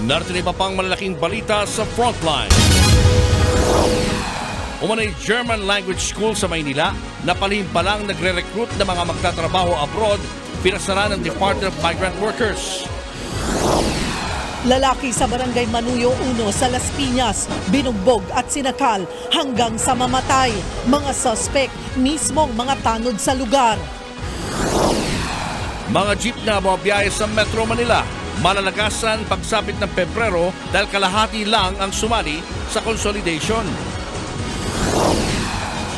Narito na iba pang malalaking balita sa Frontline. Umanay German language school sa Maynila na palihim pa lang nagre-recruit ng mga magtatrabaho abroad, pinasara ng Department of Migrant Workers. Lalaki sa Barangay Manuyo 1 sa Las Piñas, binugbog at sinakal hanggang sa mamatay. Mga suspect, mismong mga tanod sa lugar. Mga jeep na bumabiyahe sa Metro Manila, malalagasan pagsapit ng Pebrero dahil kalahati lang ang sumali sa consolidation.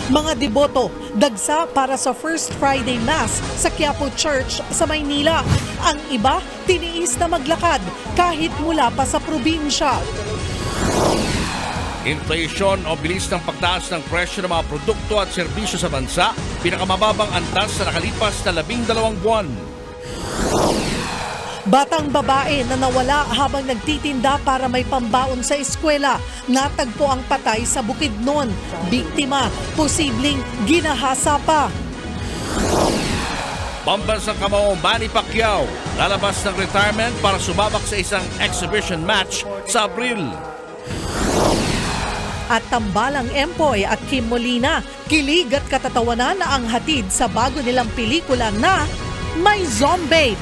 Mga deboto, dagsa para sa First Friday Mass sa Quiapo Church sa Maynila. Ang iba, tiniis na maglakad kahit mula pa sa probinsya. Inflation o bilis ng pagtaas ng presyo ng mga produkto at serbisyo sa bansa, pinakamababang antas sa nakalipas na 12 buwan. Batang babae na nawala habang nagtitinda para may pambaon sa eskwela. Natagpo ang patay sa Bukidnon. Biktima, posibleng ginahasa pa. Pambansang kamao Manny Pacquiao, lalabas ng retirement para sumabak sa isang exhibition match sa Abril. At tambalang Empoy at Kim Molina, kilig at katatawanan na ang hatid sa bago nilang pelikula na May Zombie.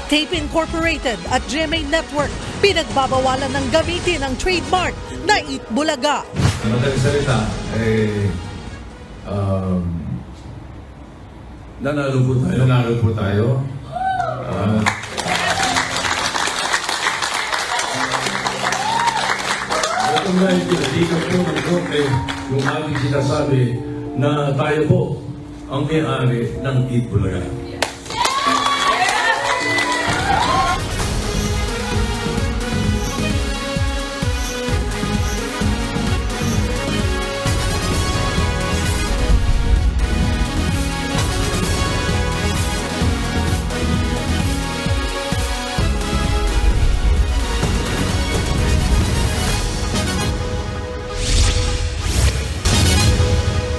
Tape Incorporated at GMA Network pinagbabawalan ng gamitin ang trademark na Itbulaga. Madaling salita, nanalo po tayo. Nanalo po tayo. Ito nga yung pinatigas po ng Korte, yung aming sinasabi na tayo po ang may-ari ng Itbulaga.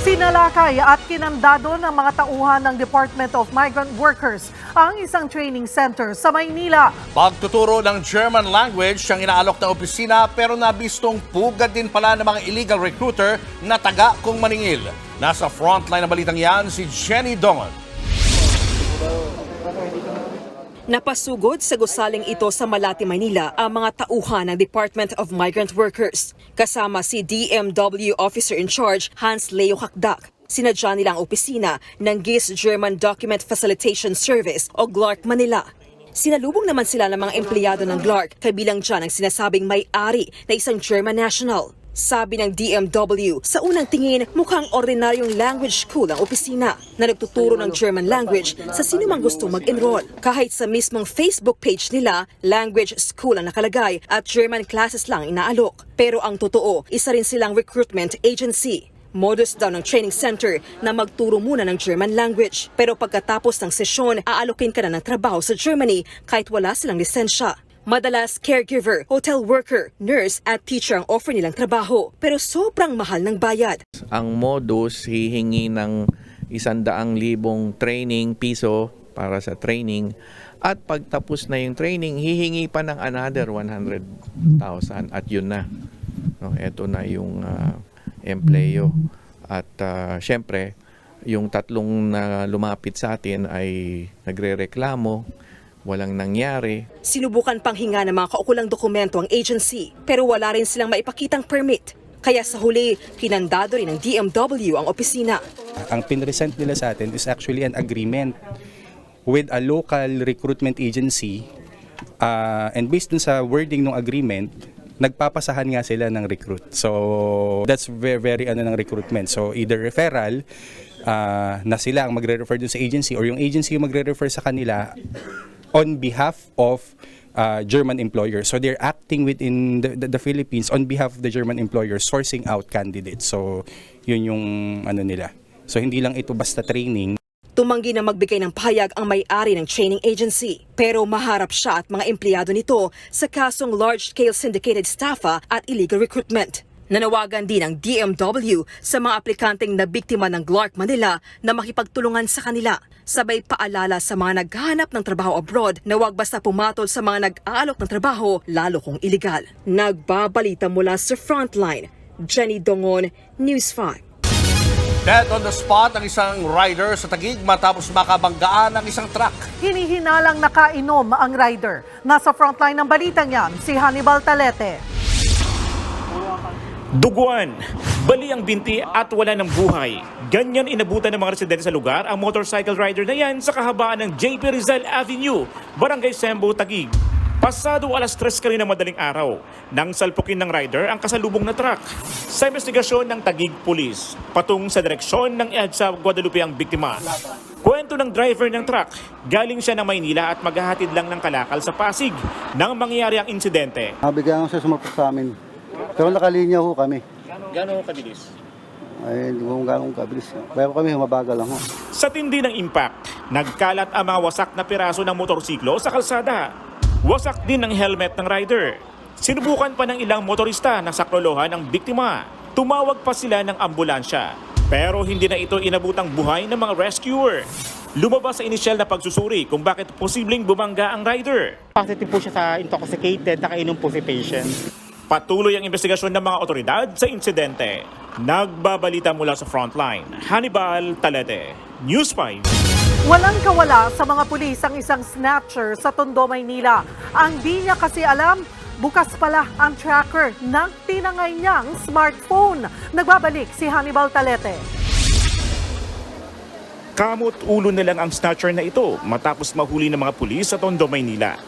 Sinalakay at kinandado ng mga tauhan ng Department of Migrant Workers ang isang training center sa Maynila. Pagtuturo ng German language ang inaalok na opisina pero nabistong pugad din pala ng mga illegal recruiter na taga kung maningil. Nasa frontline ng balitang yan si Jenny Dongan. Napasugod sa gusaling ito sa Malate, Maynila ang mga tauhan ng Department of Migrant Workers. Kasama si DMW Officer in Charge Hans Leo Hakdak. Sinadya nilang opisina ng GIS German Document Facilitation Service o GLARC Manila. Sinalubong naman sila ng mga empleyado ng GLARC, kabilang dyan ang sinasabing may-ari na isang German national. Sabi ng DMW, sa unang tingin mukhang ordinaryong language school ang opisina na nagtuturo ng German language sa sino mang gusto mag-enroll. Kahit sa mismong Facebook page nila, language school ang nakalagay at German classes lang inaalok. Pero ang totoo, isa rin silang recruitment agency. Modus daw ng training center na magturo muna ng German language. Pero pagkatapos ng sesyon, aalokin ka na ng trabaho sa Germany kahit wala silang lisensya. Madalas caregiver, hotel worker, nurse at teacher ang offer nilang trabaho pero sobrang mahal ng bayad. Ang modus hihingi ng 100,000 training piso para sa training at pagtapos na yung training hihingi pa ng another 100,000 at yun na. No, ito na yung empleyo at syempre yung tatlong na lumapit sa atin ay nagrereklamo. Walang nangyari. Sinubukan pang hinga ng mga kaukulang dokumento ang agency pero wala rin silang maipakitang permit. Kaya sa huli, kinandado rin ng DMW ang opisina. Ang pinresent nila sa atin is actually an agreement with a local recruitment agency and based dun sa wording ng agreement, nagpapasahan nga sila ng recruit. So that's very ng recruitment. So either referral na sila ang magre-refer dun sa agency or yung agency yung magre-refer sa kanila on behalf of German employers. So they're acting within the Philippines on behalf of the German employers, sourcing out candidates. So yun yung ano nila. So hindi lang ito basta training. Tumanggi na magbigay ng pahayag ang may-ari ng training agency. Pero maharap siya at mga empleyado nito sa kasong large-scale syndicated staffa at illegal recruitment. Nanawagan din ang DMW sa mga aplikanteng na biktima ng Clark Manila na makipagtulungan sa kanila. Sabay paalala sa mga naghahanap ng trabaho abroad na huwag basta pumatol sa mga nag-aalok ng trabaho, lalo kung iligal. Nagbabalita mula sa Frontline, Jenny Dongon, News 5. Dead on the spot ang isang rider sa Taguig matapos makabanggaan ng isang truck. Hinihinalang nakainom ang rider. Nasa frontline ng balitang yan, si Hannibal Talete. Duguan, bali ang binti at wala ng buhay. Ganyan inabutan ng mga residente sa lugar ang motorcycle rider na yan sa kahabaan ng JP Rizal Avenue, Barangay Sembo, Taguig. Pasado alas 3 kanina madaling araw, nang salpukin ng rider ang kasalubong na truck. Sa investigasyon ng Taguig Police, patung sa direksyon ng EDSA Guadalupe ang biktima. Kwento ng driver ng truck, galing siya ng Maynila at maghahatid lang ng Kalakal sa Pasig nang mangyari ang insidente. Bigyan ko siya sumapot sa amin. Pero nakalinya ho kami. Gano'ng kabilis? Ay, hindi ko gano'ng kabilis. Pero kami humabagal lang ho. Sa tindi ng impact, nagkalat ang mga wasak na piraso ng motorsiklo sa kalsada. Wasak din ang helmet ng rider. Sinubukan pa ng ilang motorista na saklolohan ang biktima. Tumawag pa sila ng ambulansya. Pero hindi na ito inabutang buhay ng mga rescuer. Lumabas sa inisyal na pagsusuri kung bakit posibleng bumangga ang rider. Positive po siya sa intoxicated, nakainom po si patient. Patuloy ang investigasyon ng mga otoridad sa insidente. Nagbabalita mula sa Frontline, Hannibal Talete, News 5. Walang kawala sa mga pulis ang isang snatcher sa Tondo, Maynila. Ang di niya kasi alam, bukas pala ang tracker ng tinangay niyang smartphone. Nagbabalik si Hannibal Talete. Kamot ulo na lang ang snatcher na ito matapos mahuli ng mga pulis sa Tondo, Maynila.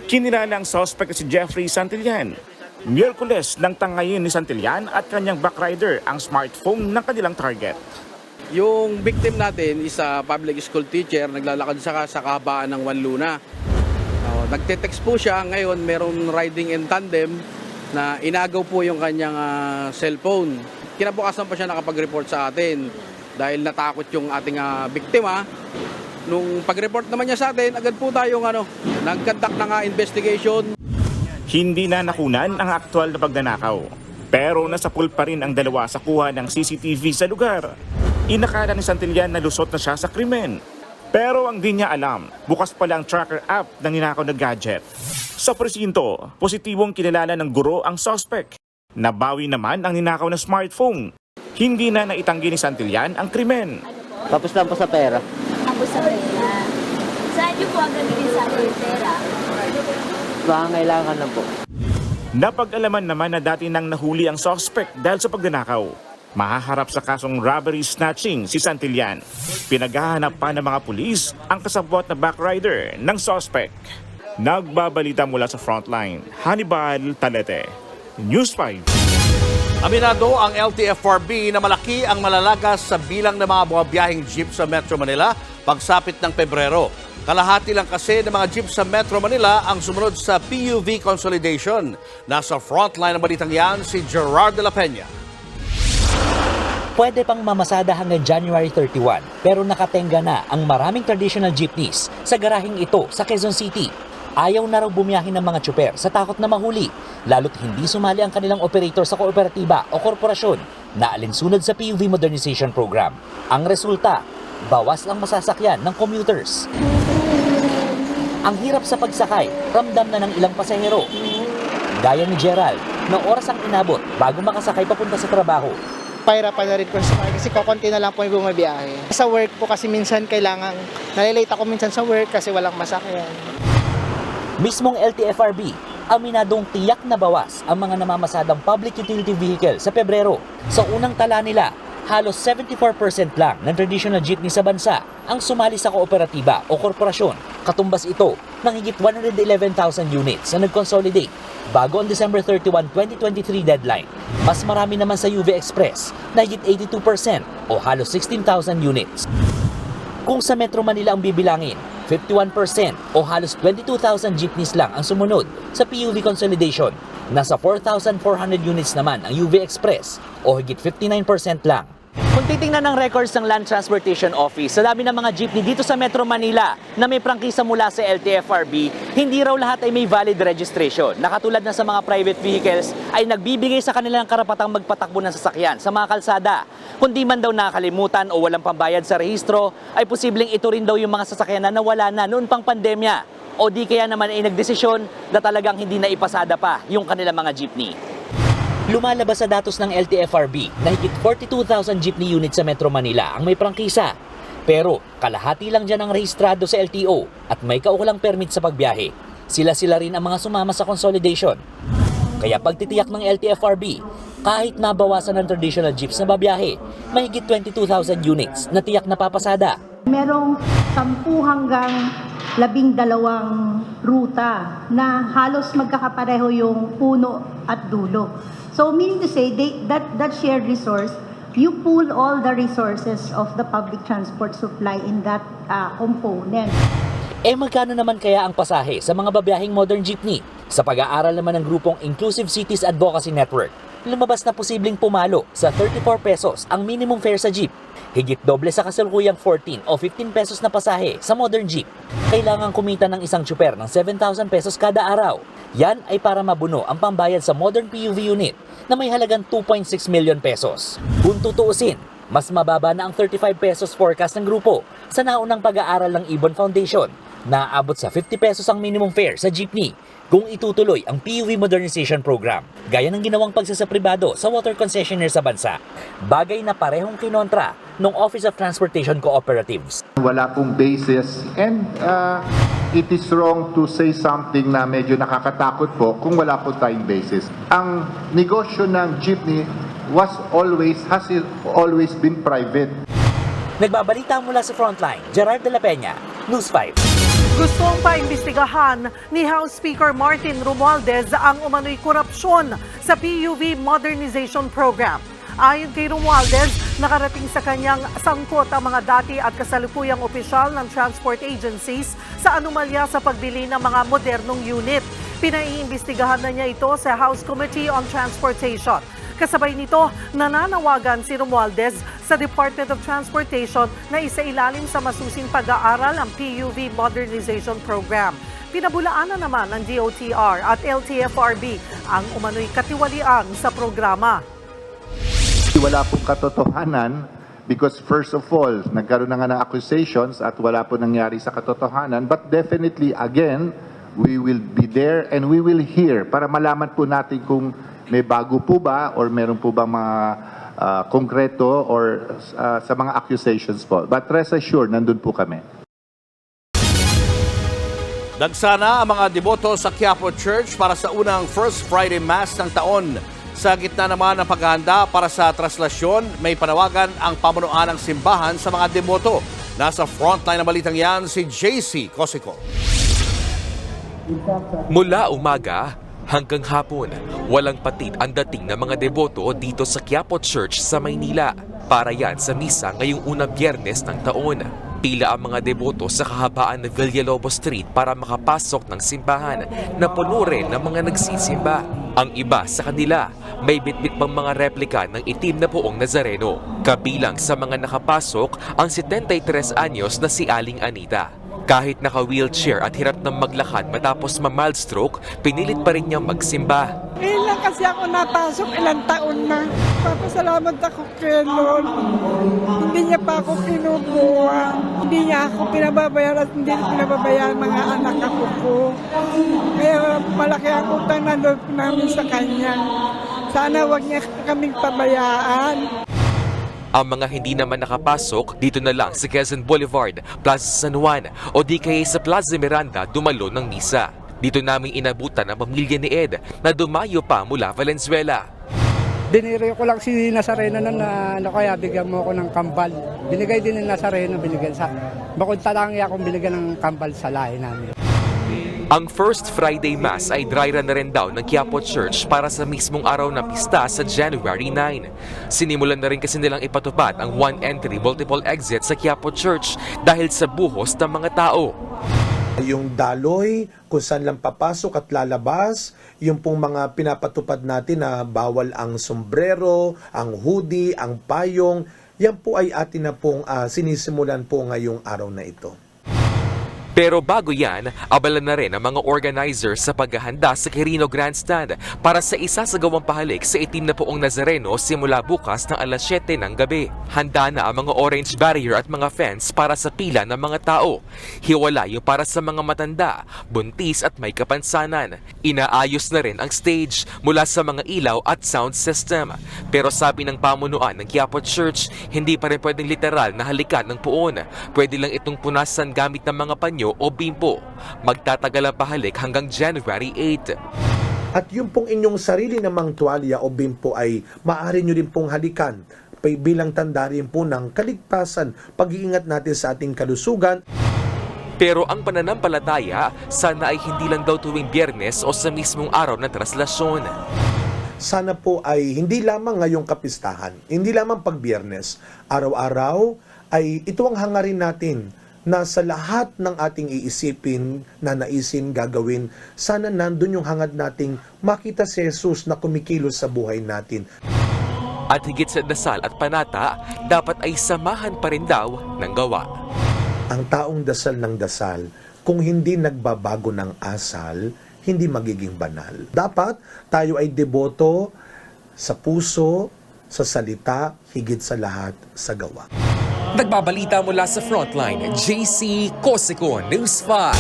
Kinilala ang suspect na si Jeffrey Santillan. Miyerkules nang tangayin ni Santillan at kanyang backrider ang smartphone ng kanilang target. Yung victim natin is a public school teacher, naglalakad sa kahabaan ng Wanluna. Nagte-text po siya, ngayon meron riding in tandem na inagaw po yung kanyang cellphone. Kinabukasan pa siya nakapag-report sa atin dahil natakot yung ating biktima. Nung pag-report naman niya sa atin, agad po tayong nag-conduct na investigation. Hindi na nakunan ang aktual na pagnanakaw. Pero nasapul pa rin ang dalawa sa kuha ng CCTV sa lugar. Inakala ni Santillan na lusot na siya sa krimen. Pero ang di niya alam, bukas pala ang tracker app ng ninakaw na gadget. Sa presinto, positibong kinilala ng guro ang suspect. Nabawi naman ang ninakaw na smartphone. Hindi na naitanggi ni Santillan ang krimen. Tapos lang po sa pera. Tapos sa pera. Saan niyo po ang gamitin sa pera? Kailangan lang po. Napag-alaman naman na dati nang nahuli ang suspect dahil sa pagnanakaw. Mahaharap sa kasong robbery snatching si Santillan. Pinaghahanap pa ng mga pulis ang kasabwat na backrider ng suspect. Nagbabalita mula sa Frontline, Hannibal Talete, News 5. Aminado ang LTFRB na malaki ang malalagas sa bilang ng mga bumabiyaheng jeep sa Metro Manila pagsapit ng Pebrero. Kalahati lang kasi ng mga jeep sa Metro Manila ang sumunod sa PUV consolidation. Nasa frontline ng balitang yan si Gerard de la Peña. Pwede pang mamasada hanggang January 31 pero nakatenga na ang maraming traditional jeepneys sa garaheng ito sa Quezon City. Ayaw na raw bumiyahin ng mga tsuper sa takot na mahuli, lalo't hindi sumali ang kanilang operator sa kooperatiba o korporasyon na alinsunod sa PUV modernization program. Ang resulta, bawas ang masasakyan ng commuters. Ang hirap sa pagsakay, ramdam na ng ilang pasahero. Gaya ni Gerald, na oras ang inabot bago makasakay papunta sa trabaho. Pahirapan na rin po sa kasi kakunti na lang po yung bumabiyahe. Sa work po kasi minsan kailangan, nalilate ako minsan sa work kasi walang masakyan. Mismong LTFRB, aminadong tiyak na bawas ang mga namamasadang public utility vehicle sa Pebrero. Sa unang tala nila, halos 74% lang ng traditional jeepney sa bansa ang sumali sa kooperatiba o korporasyon. Katumbas ito ng higit 111,000 units na nag-consolidate bago ang December 31, 2023 deadline. Mas marami naman sa UV Express na higit 82% o halos 16,000 units. Kung sa Metro Manila ang bibilangin, 51% o halos 22,000 jeepneys lang ang sumunod sa PUV consolidation. Nasa 4,400 units naman ang UV Express o higit 59% lang. Kung titingnan ng records ng Land Transportation Office, sa dami ng mga jeepney dito sa Metro Manila na may prangkisa mula sa LTFRB, hindi raw lahat ay may valid registration. Nakatulad na sa mga private vehicles ay nagbibigay sa kanilang karapatang magpatakbo ng sasakyan sa mga kalsada. Kundi man daw nakakalimutan o walang pambayad sa rehistro, ay posibleng ito rin daw yung mga sasakyan na nawala na noon pang pandemya. O di kaya naman ay nagdesisyon na talagang hindi na ipasada pa yung kanilang mga jeepney. Lumalabas sa datos ng LTFRB na higit 42,000 jeepney units sa Metro Manila ang may prangkisa. Pero kalahati lang dyan ang rehistrado sa LTO at may kaukulang permit sa pagbiyahe. Sila-sila rin ang mga sumama sa consolidation. Kaya pagtitiyak ng LTFRB, kahit nabawasan ng traditional jeeps na babiyahe, may higit 22,000 units na tiyak na papasada. Merong 10 hanggang 12 ruta na halos magkakapareho yung puno at dulo. So meaning to say, that shared resource, you pool all the resources of the public transport supply in that component. Magkano naman kaya ang pasahe sa mga babiyaheng modern jeepney? Sa pag-aaral naman ng grupong Inclusive Cities Advocacy Network, lumabas na posibleng pumalo sa 34 pesos ang minimum fare sa jeep. Higit doble sa kasalukuyang 14 o 15 pesos na pasahe sa modern jeep. Kailangan kumita ng isang tsuper ng 7,000 pesos kada araw. Yan ay para mabuno ang pambayad sa modern PUV unit na may halagang 2.6 million pesos. Kung tutuusin, mas mababa na ang 35 pesos forecast ng grupo sa naunang pag-aaral ng Ibon Foundation na aabot sa 50 pesos ang minimum fare sa jeepney kung itutuloy ang PUV Modernization Program, gaya ng ginawang pagsasapribado sa water concessionaire sa bansa. Bagay na parehong kinontra ng Office of Transportation Cooperatives. Wala pong basis and it is wrong to say something na medyo nakakatakot po kung wala po tayong basis. Ang negosyo ng jeepney has always been private. Nagbabalita mula sa Frontline, Gerard de la Peña, News 5. Gustong paimbestigahan ni House Speaker Martin Romualdez ang umano'y korupsyon sa PUV Modernization Program. Ayon kay Romualdez, nakarating sa kanyang sangkot ang mga dati at kasalukuyang opisyal ng transport agencies sa anomalya sa pagbili ng mga modernong unit. Pinaiimbestigahan na niya ito sa House Committee on Transportation. Kasabay nito, nananawagan si Romualdez sa Department of Transportation na isailalim sa masusing pag-aaral ang PUV Modernization Program. Pinabulaan na naman ng DOTR at LTFRB ang umano'y katiwalian sa programa. Wala pong katotohanan because first of all, nagkaroon na nga ng accusations at wala po nangyari sa katotohanan. But definitely, again, we will be there and we will hear para malaman po natin kung may bago po ba or meron po bang mga konkreto or sa mga accusations po. But rest assured, nandun po kami. Dagsana ang mga deboto sa Quiapo Church para sa unang First Friday Mass ng taon. Sa gitna naman ng paghahanda para sa traslasyon, may panawagan ang pamunuan ng simbahan sa mga deboto. Nasa frontline ng balitang yan si JC Cosico. Mula umaga hanggang hapon, walang patid ang dating ng mga deboto dito sa Quiapo Church sa Maynila. Para yan sa misa ngayong unang Biyernes ng taon. Pila ang mga deboto sa kahabaan ng Villalobos Street para makapasok ng simbahan na puno rin ng mga nagsisimba. Ang iba sa kanila, may bitbit pang mga replika ng itim na Poong Nazareno. Kabilang sa mga nakapasok ang 73 anyos na si Aling Anita. Kahit naka-wheelchair at hirap ng maglakad matapos ma-mild stroke, pinilit pa rin niyang magsimba. Ngayon lang kasi ako napasok, ilang taon na. Papasalamat ako kay Lord. Hindi niya pa ako kinukuha. Hindi niya ako pinababayaran at hindi niya pinababayaran mga anak ako ko. Kaya malaki ang utang na loob namin sa kanya. Sana wag niya kaming pabayaan. Ang mga hindi naman nakapasok, dito na lang sa Quezon Boulevard, Plaza San Juan o di kaya sa Plaza Miranda dumalo ng misa. Dito namin inabutan ang pamilya ni Ed na dumayo pa mula Valenzuela. Diniri ko lang si Nazareno na kaya bigyan mo ako ng kambal. Binigay din ni Nazareno, binigyan sa bakod talangi akong binigyan ng kambal sa lahi namin. Ang First Friday Mass ay dry run na rin daw ng Quiapo Church para sa mismong araw ng pista sa January 9. Sinimulan na rin kasi nilang ipatupad ang one entry multiple exit sa Quiapo Church dahil sa buhos ng mga tao. Yung daloy, kung saan lang papasok at lalabas, yung pong mga pinapatupad natin na bawal ang sombrero, ang hoodie, ang payong, yan po ay atin na pong sinisimulan po ngayong araw na ito. Pero bago yan, abala na rin ang mga organizers sa paghahanda sa Quirino Grandstand para sa isasagawang pahalik sa itim na poong Nazareno simula bukas ng alas 7 ng gabi. Handa na ang mga orange barrier at mga fence para sa pila ng mga tao. Hiwala yung para sa mga matanda, buntis at may kapansanan. Inaayos na rin ang stage mula sa mga ilaw at sound system. Pero sabi ng pamunuan ng Quiapo Church, hindi pa rin pwedeng literal na halikan ng puon. Pwede lang itong punasan gamit ng mga panyo o bimpo. Magtatagal ang pahalik hanggang January 8. At yung pong inyong sarili namang tuwalya o bimpo ay maaari nyo rin pong halikan bilang tanda rin po ng kaligtasan, pag-iingat natin sa ating kalusugan. Pero ang pananampalataya, sana ay hindi lang daw tuwing Biyernes o sa mismong araw ng traslasyon. Sana po ay hindi lamang ngayong kapistahan, hindi lamang pag Biyernes, araw-araw ay ito ang hangarin natin na sa lahat ng ating iisipin, na naisin, gagawin, sana nandun yung hangad nating makita si Jesus na kumikilos sa buhay natin. At higit sa dasal at panata, dapat ay samahan pa rin daw ng gawa. Ang taong dasal ng dasal, kung hindi nagbabago ng asal, hindi magiging banal. Dapat tayo ay deboto sa puso, sa salita, higit sa lahat sa gawa. Nagbabalita mula sa Frontline, JC Cosico, News 5.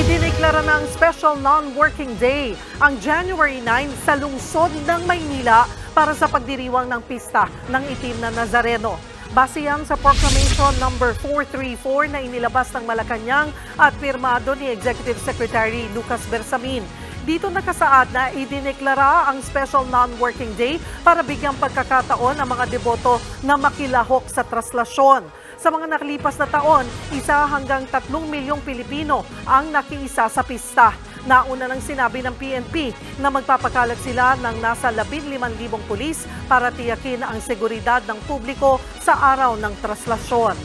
Idineklara ng Special Non-Working Day ang January 9 sa lungsod ng Maynila para sa pagdiriwang ng pista ng itim na Nazareno. Base yan sa Proclamation number 434 na inilabas ng Malacanang at pirmado ni Executive Secretary Lucas Bersamin. Dito nakasaad na idineklara ang Special Non-Working Day para bigyang pagkakataon ang mga deboto na makilahok sa traslasyon. Sa mga nakalipas na taon, 1 hanggang 3 milyong Pilipino ang nakiisa sa pista. Nauna nang sinabi ng PNP na magpapakalat sila ng nasa 15,000 pulis para tiyakin ang seguridad ng publiko sa araw ng traslasyon.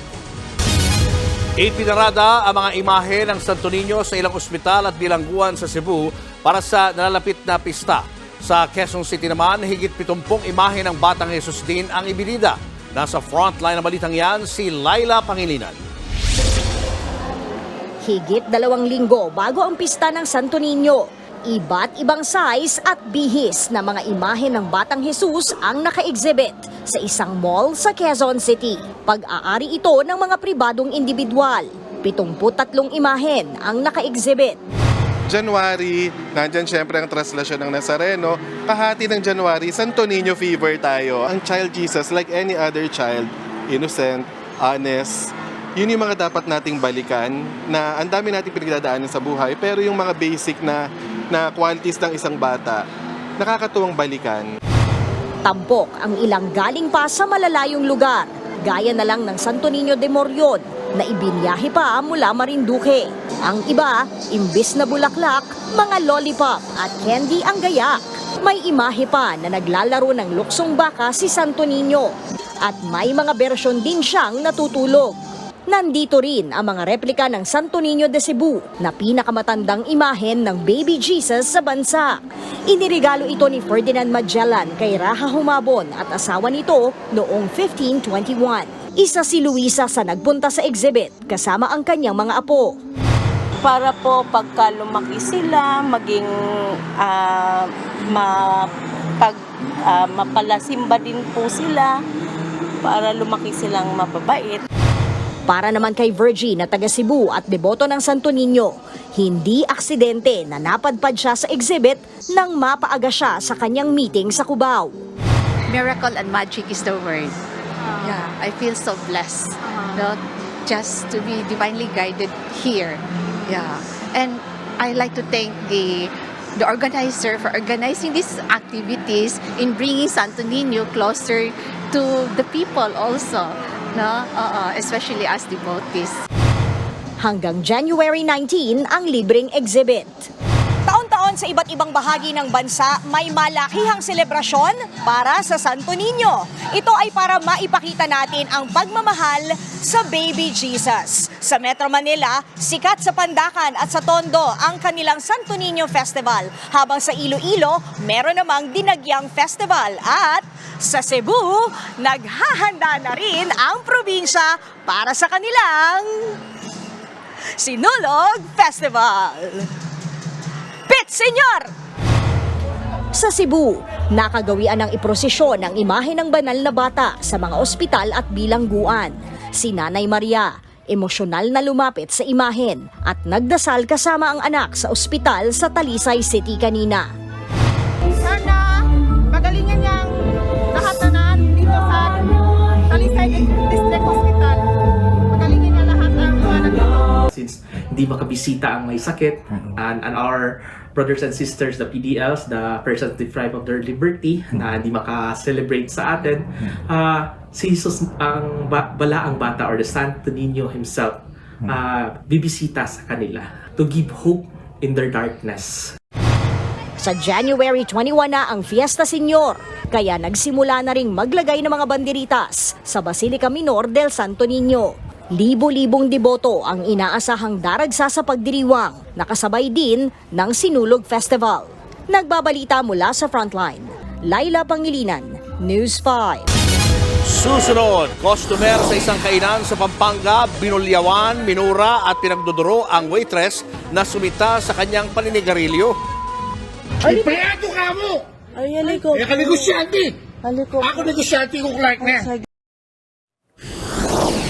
Ipinarada ang mga imahe ng Santo Niño sa ilang ospital at bilangguan sa Cebu para sa nalalapit na pista. Sa Quezon City naman, higit 70 imahe ng Batang Jesus din ang ibinida. Nasa frontline ng balitang yan, si Laila Pangilinan. Higit 2 linggo bago ang pista ng Santo Niño, iba't ibang size at bihis na mga imahe ng Batang Jesus ang naka-exhibit sa isang mall sa Quezon City. Pag-aari ito ng mga pribadong individual. 73 imahen ang naka-exhibit. January, nandyan syempre ang traslasyon ng Nazareno. Kahati ng January, Santo Niño fever tayo. Ang child Jesus, like any other child, innocent, honest, yun yung mga dapat nating balikan na ang dami nating pinagdadaanan sa buhay. Pero yung mga basic na qualities ng isang bata, nakakatuwang balikan. Tampok ang ilang galing pa sa malalayong lugar, gaya na lang ng Santo Niño de Morion na ibinyahe pa mula Marinduque. Ang iba, imbis na bulaklak, mga lollipop at candy ang gayak. May imahe pa na naglalaro ng luksong baka si Santo Niño at may mga bersyon din siyang natutulog. Nandito rin ang mga replika ng Santo Niño de Cebu na pinakamatandang imahen ng baby Jesus sa bansa. Inirigalo ito ni Ferdinand Magellan kay Raha Humabon at asawa nito noong 1521. Isa si Luisa sa nagpunta sa exhibit kasama ang kanyang mga apo. Para po pagka lumaki sila, maging mapalasimba din po sila para lumaki silang mababait. Para naman kay Virgie na taga Cebu at deboto ng Santo Niño, hindi aksidente na napadpad siya sa exhibit nang mapaaga siya sa kanyang meeting sa Cubao. Miracle and magic is the word. Yeah, I feel so blessed, just to be divinely guided here. Yeah, and I like to thank the organizer for organizing these activities in bringing Santo Niño closer to the people also. Especially as devotees. Hanggang January 19 ang libreng exhibit. Taon-taon Ngayon, sa iba't ibang bahagi ng bansa, may malakihang selebrasyon para sa Santo Niño. Ito ay para maipakita natin ang pagmamahal sa Baby Jesus. Sa Metro Manila, sikat sa Pandacan at sa Tondo ang kanilang Santo Niño Festival. Habang sa Iloilo, meron namang Dinagyang Festival. At sa Cebu, naghahanda na rin ang probinsya para sa kanilang Sinulog Festival. Pit Senyor! Sa Cebu, nakagawian ng iprosesyon ang imahe ng banal na bata sa mga ospital at bilangguan. Si Nanay Maria, emosyonal na lumapit sa imahen at nagdasal kasama ang anak sa ospital sa Talisay City kanina. Sana magalingan niyang lahat na dito sa Talisay District Hospital. Magalingan niya lahat ang mga nandito. Since hindi makabisita ang may sakit, and our brothers and sisters, the PDLs, the persons deprived of their liberty, na hindi maka-celebrate sa atin, si Jesus, ang balaang bata or the Santo Niño himself, bibisita sa kanila to give hope in their darkness. Sa January 21 na ang Fiesta Señor, kaya nagsimula na ring maglagay ng mga banderitas sa Basilica Minor del Santo Niño. Libo-libong deboto ang inaasahang daragsa sa pagdiriwang, nakasabay din ng Sinulog Festival. Nagbabalita mula sa Frontline, Laila Pangilinan, News 5. Susunod, customer sa isang kainan sa Pampanga, binulyawan, minura at pinagduduro ang waitress na sumita sa kanyang paninigarilyo. Ay, payado ka mo! Ay, aliko. Eh, ka-negosyante! Aliko. Ako negosyante kung Clark na.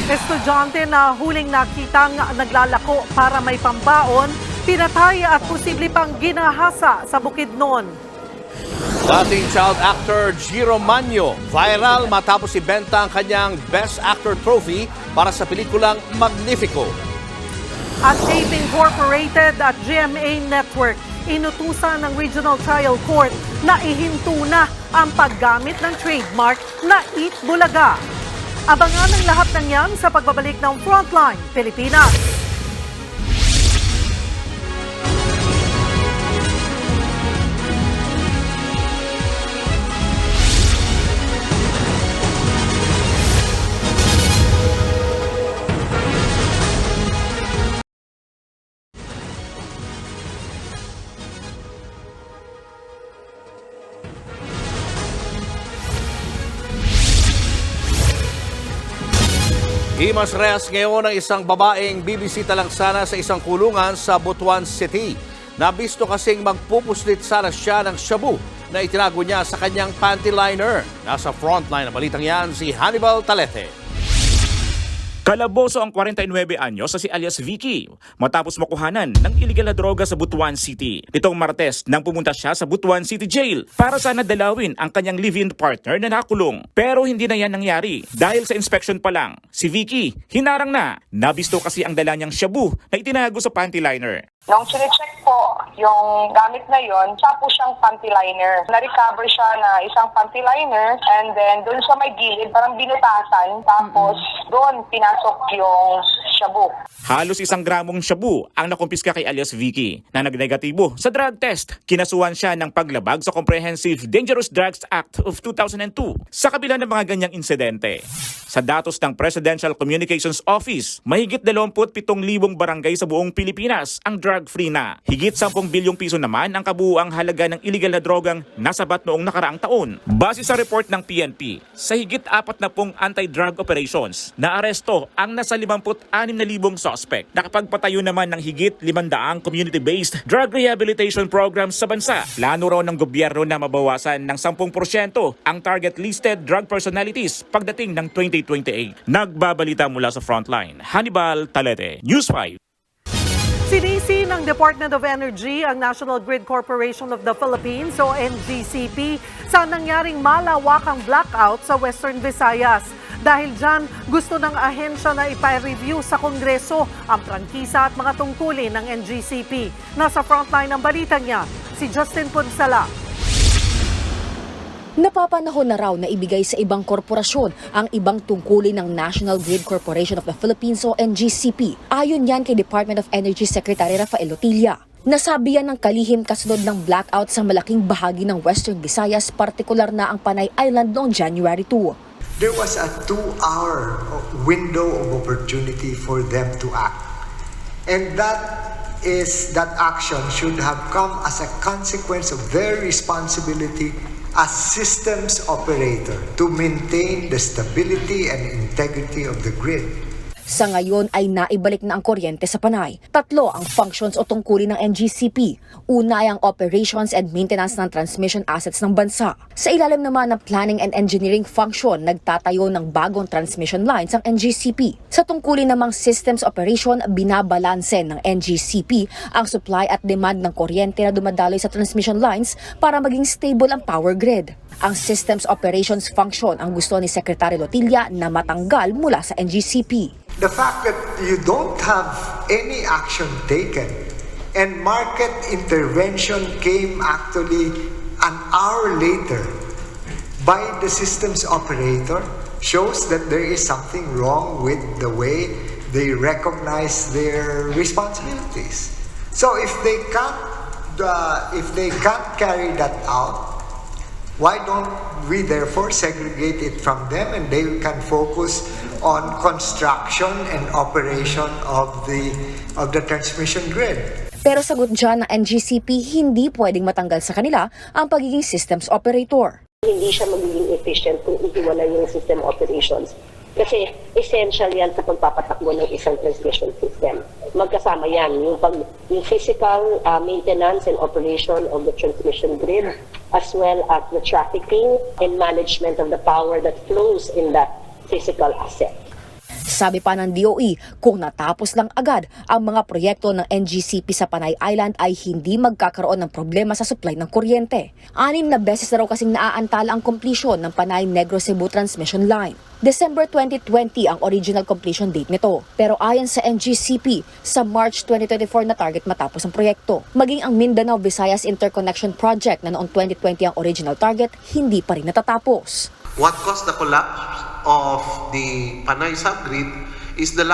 Estudyante na huling nakitang naglalako para may pambaon, pinatay at posible pang ginahasa sa Bukidnon. Dating child actor Jiro Manyo, viral matapos ibenta ang kanyang Best Actor Trophy para sa pelikulang Magnifico. At Tape Incorporated at GMA Network, inutusan ng Regional Trial Court na ihinto na ang paggamit ng trademark na Eat Bulaga. Abangan ang lahat ng yan sa pagbabalik ng Frontline Pilipinas. Himas rehas ngayon ang isang babaeng bibisita lang sana sa isang kulungan sa Butuan City. Nabisto kasing magpupuslit sana siya ng shabu na itinago niya sa kanyang panty liner. Nasa frontline na balitang yan si Hannibal Talete. Kalaboso ang 49 anyos sa si alias Vicky matapos makuhanan ng iligal na droga sa Butuan City. Nitong Martes nang pumunta siya sa Butuan City Jail para sana dalawin ang kanyang live-in partner na nakulong. Pero hindi na yan nangyari dahil sa inspection pa lang. Si Vicky hinarang na. Nabisto kasi ang dala niyang shabu na itinago sa panty liner. Nung chinecheck po yung gamit na yon, siya po siyang panty liner. Na-recover siya na isang panty liner and then doon sa may gilid, parang binutasan. Tapos doon pinasok yung shabu. Halos 1 gramong shabu ang nakumpiska kay alias Vicky na nagnegatibo sa drug test. Kinasuhan siya ng paglabag sa Comprehensive Dangerous Drugs Act of 2002 sa kabila ng mga ganyang insidente. Sa datos ng Presidential Communications Office, mahigit 27,000 barangay sa buong Pilipinas ang drug-free na. Higit 10 bilyong piso naman ang kabuuang halaga ng iligal na drogang nasabat noong nakaraang taon. Base sa report ng PNP, sa higit 40 anti-drug operations, naaresto ang nasa 56,000 suspect. Nakapagpatayo naman ng higit 500 community-based drug rehabilitation programs sa bansa. Plano raw ng gobyerno na mabawasan ng 10% ang target-listed drug personalities pagdating ng 2028. Nagbabalita mula sa Frontline, Hannibal Talete, News 5. Sinisi ng Department of Energy ang National Grid Corporation of the Philippines o NGCP sa nangyaring malawakang blackout sa Western Visayas. Dahil dyan, gusto ng ahensya na ipa-review sa Kongreso ang prangkisa at mga tungkulin ng NGCP. Nasa frontline ng balita niya, si Justin Punsala. Napapanahon na raw na ibigay sa ibang korporasyon ang ibang tungkulin ng National Grid Corporation of the Philippines o NGCP. Ayon yan kay Department of Energy Secretary Rafael Lotilla. Nasabi yan ng kalihim kasunod ng blackout sa malaking bahagi ng Western Visayas, partikular na ang Panay Island noong January 2. There was a 2-hour window of opportunity for them to act. And that action should have come as a consequence of their responsibility as systems operator to maintain the stability and integrity of the grid. Sa ngayon ay naibalik na ang kuryente sa Panay. 3 ang functions o tungkulin ng NGCP. Una ay ang operations and maintenance ng transmission assets ng bansa. Sa ilalim naman ng planning and engineering function, nagtatayo ng bagong transmission lines ang NGCP. Sa tungkulin namang systems operation, binabalanse ng NGCP ang supply at demand ng kuryente na dumadaloy sa transmission lines para maging stable ang power grid. Ang systems operations function ang gusto ni Secretary Lotilla na matanggal mula sa NGCP. The fact that you don't have any action taken and market intervention came actually an hour later by the systems operator shows that there is something wrong with the way they recognize their responsibilities. So if they can't carry that out, why don't we therefore segregate it from them and they can focus on construction and operation of the transmission grid? Pero sagot dyan ng NGCP, hindi pwedeng matanggal sa kanila ang pagiging systems operator. Hindi siya magiging efficient kung ihiwalay yung system operations. Kasi essential yan sa pagpapatakbo ng isang transmission system. Magkasama yan, yung physical maintenance and operation of the transmission grid, as well as the trafficking and management of the power that flows in that physical asset. Sabi pa ng DOE, kung natapos lang agad ang mga proyekto ng NGCP sa Panay Island ay hindi magkakaroon ng problema sa supply ng kuryente. 6 na beses na raw kasing naaantala ang completion ng Panay Negros Cebu Transmission Line. December 2020 ang original completion date nito. Pero ayon sa NGCP, sa March 2024 na target matapos ang proyekto. Maging ang Mindanao Visayas Interconnection Project na noong 2020 ang original target, hindi pa rin natatapos. What caused the collapse of the Panay subgrid is the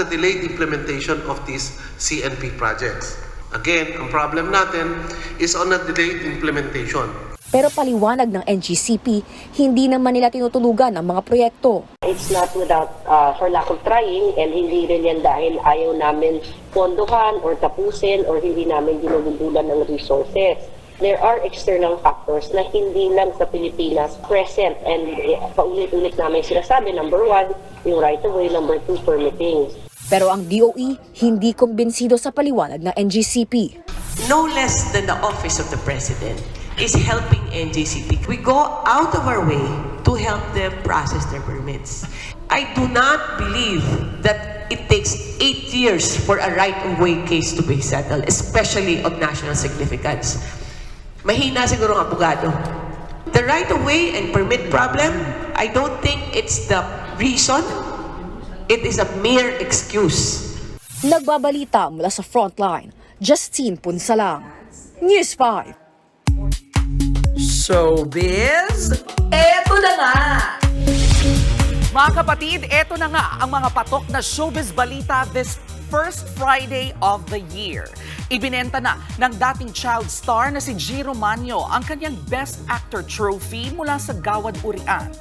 delayed implementation of these CNP projects. Again, ang problem natin is on a delayed implementation. Pero paliwanag ng NGCP, hindi naman nila tinutulugan ang mga proyekto. It's not without, for lack of trying, and hindi rin yan dahil ayaw namin pondohan or tapusin or hindi namin ginugundulan ng resources. There are external factors na hindi lang sa Pilipinas present, and paulit-ulit namin sinasabi, number 1, yung right-of-way, number 2, permitting. Pero ang DOE hindi kumbinsido sa paliwanag ng NGCP. No less than the Office of the President is helping NGCP. We go out of our way to help them process their permits. I do not believe that it takes 8 years for a right-of-way case to be settled, especially of national significance. Mahina siguro ang abogado. The right-of-way and permit problem, I don't think it's the reason. It is a mere excuse. Nagbabalita mula sa frontline, Justine Punsalang, News 5. Showbiz, eto na nga! Mga kapatid, eto na nga ang mga patok na showbiz balita this first Friday of the year. Ibinenta na ng dating child star na si Jiro Manyo ang kanyang Best Actor trophy mula sa Gawad Urian.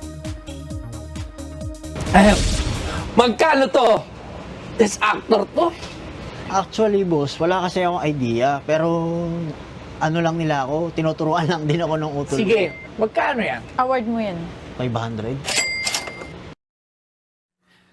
Magkano to? Best Actor to? Actually, boss, wala kasi akong idea. Pero ano lang nila ako, tinuturuan lang din ako ng utol. Sige, magkano yan? Award mo yan. 500.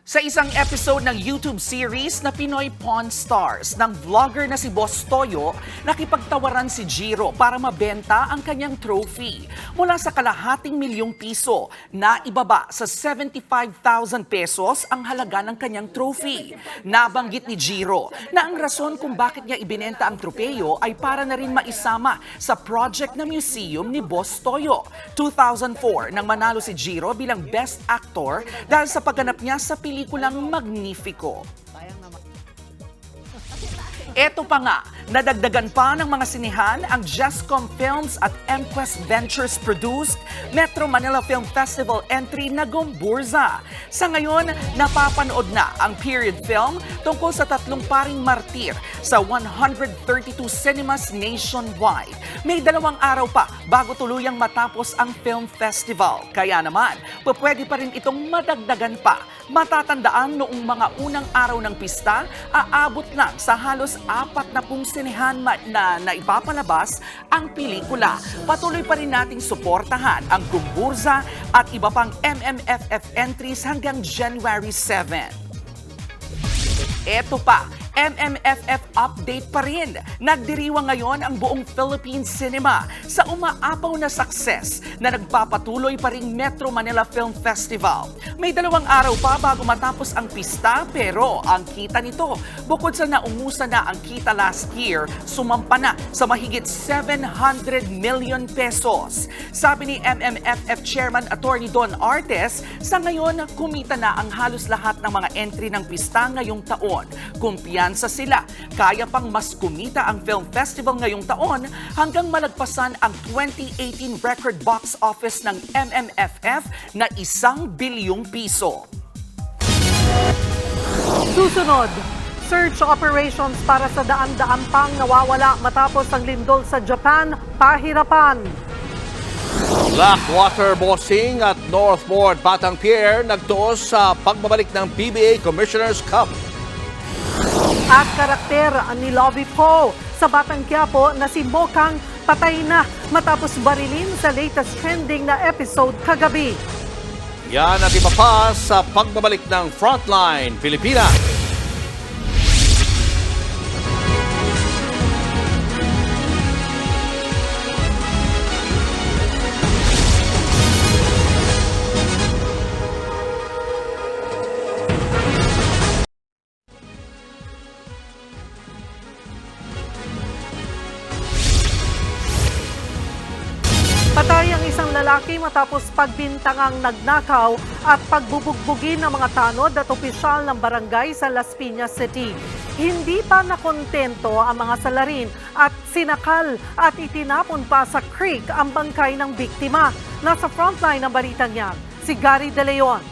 Sa isang episode ng YouTube series na Pinoy Pawn Stars ng vlogger na si Boss Toyo, nakipagtawaran si Jiro para mabenta ang kanyang trophy. Mula sa ₱250,000 na ibaba sa 75,000 pesos ang halaga ng kanyang trophy. Nabanggit ni Jiro na ang rason kung bakit niya ibinenta ang tropeyo ay para na rin maisama sa project na museum ni Boss Toyo. 2004 nang manalo si Jiro bilang Best Actor dahil sa pagganap niya sa pelikulang Magnifico. Eto pa nga, Nadagdagan pa ng mga sinihan ang Jescom Films at MQuest Ventures produced Metro Manila Film Festival entry na Gomburza. Sa ngayon, napapanood na ang period film tungkol sa tatlong paring martir sa 132 cinemas nationwide. May 2 araw pa bago tuluyang matapos ang film festival. Kaya naman, pwede pa rin itong madagdagan pa. Matatandaan noong mga unang araw ng pista, aabot lang sa halos 40 sinihan na naipapalabas ang pelikula. Patuloy pa rin nating suportahan ang Gomburza at iba pang MMFF entries hanggang January 7. Eto pa, MMFF update pa rin. Nagdiriwang ngayon ang buong Philippine cinema sa umaapaw na success na nagpapatuloy pa ring Metro Manila Film Festival. May 2 araw pa bago matapos ang pista pero ang kita nito, bukod sa naungusan na ang kita last year, sumampa na sa mahigit 700 million pesos. Sabi ni MMFF Chairman Attorney Don Artes, sa ngayon kumita na ang halos lahat ng mga entry ng pista ngayong taon. Kumpiyansa sila, kaya pang mas kumita ang film festival ngayong taon hanggang malagpasan ang 2018 record box office ng MMFF na 1 bilyong piso. Susunod, search operations para sa daan-daan pang nawawala matapos ang lindol sa Japan, pahirapan. Blackwater Bossing at Northport Batang Pier nagtuos sa pagbabalik ng PBA Commissioner's Cup. At karakter ni Lovie Poe sa Batang Quiapo na si Mokang patay na matapos barilin sa latest trending na episode kagabi. Yan at iba pa sa pagbabalik ng Frontline Pilipinas. Patay ang isang lalaki matapos pagbintangang nagnakaw at pagbubugbugin ng mga tanod at opisyal ng barangay sa Las Piñas City. Hindi pa nakontento ang mga salarin at sinakal at itinapon pa sa creek ang bangkay ng biktima. Nasa frontline ng balitang yan, si Gary De Leon.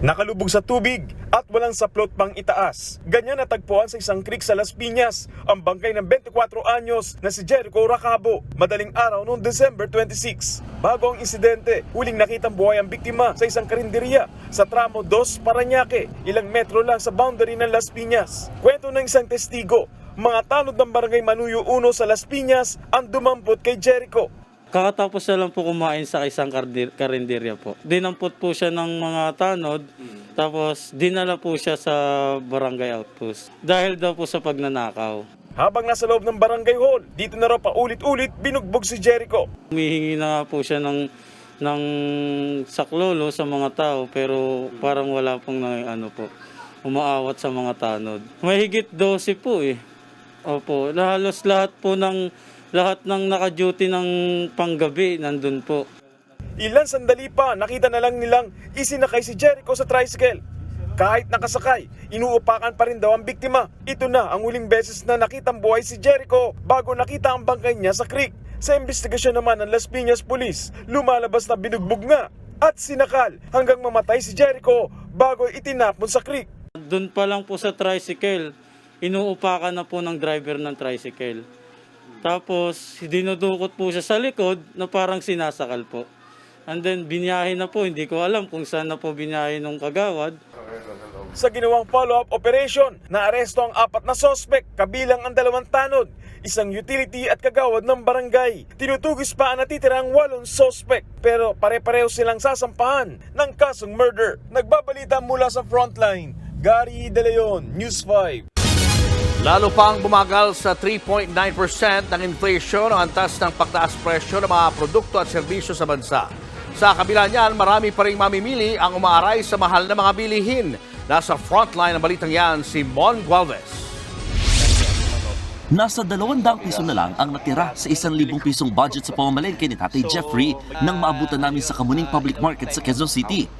Nakalubog sa tubig at walang saplot pang itaas. Ganyan natagpuan sa isang creek sa Las Piñas ang bangkay ng 24 anyos na si Jericho Racabo madaling araw noong December 26. Bago ang insidente, huling nakitang buhay ang biktima sa isang karinderya sa tramo 2 Parañaque, ilang metro lang sa boundary ng Las Piñas. Kwento ng isang testigo, mga tanod ng barangay Manuyo 1 sa Las Piñas ang dumampot kay Jericho. Kakatapos na lang po kumain sa isang karinderya po. Dinampot po siya ng mga tanod, tapos dinala po siya sa barangay outpost. Dahil daw po sa pagnanakaw. Habang nasa loob ng barangay hall, dito na raw paulit-ulit binugbog si Jericho. Humihingi na nga po siya ng saklolo sa mga tao, pero parang wala pong umaawat sa mga tanod. Mahigit 12 po eh. Opo, halos lahat ng naka-duty ng panggabi nandun po. Ilan sandali pa, nakita na lang nilang isinakay si Jericho sa tricycle. Kahit nakasakay, inuupakan pa rin daw ang biktima. Ito na ang huling beses na nakitang buhay si Jericho bago nakita ang bangkay niya sa creek. Sa investigasyon naman ng Las Piñas Police, lumalabas na binugbog nga at sinakal hanggang mamatay si Jericho bago itinapon sa creek. Doon pa lang po sa tricycle, inuupakan na po ng driver ng tricycle. Tapos, dinudukot po siya sa likod na parang sinasakal po. And then, binyahe na po. Hindi ko alam kung saan na po binyahe nung kagawad. Sa ginawang follow-up operation, naaresto ang 4 na sospek, kabilang ang 2 tanod, isang utility at kagawad ng barangay. Tinutugis pa ang natitirang 8 sospek, pero pare-pareho silang sasampahan ng kasong murder. Nagbabalita mula sa Frontline, Gary De Leon, News 5. Lalo pang bumagal sa 3.9% ng inflation ang antas ng pagtaas presyo ng mga produkto at serbisyo sa bansa. Sa kabila niyan, marami pa rin mamimili ang umaaray sa mahal na mga bilihin. Nasa frontline ng balitang yan si Mon Gualvez. Nasa 200 piso na lang ang natira sa 1,000 pisong budget sa pamamalengke ni Tatay Jeffrey nang maabutan namin sa Kamuning Public Market sa Quezon City.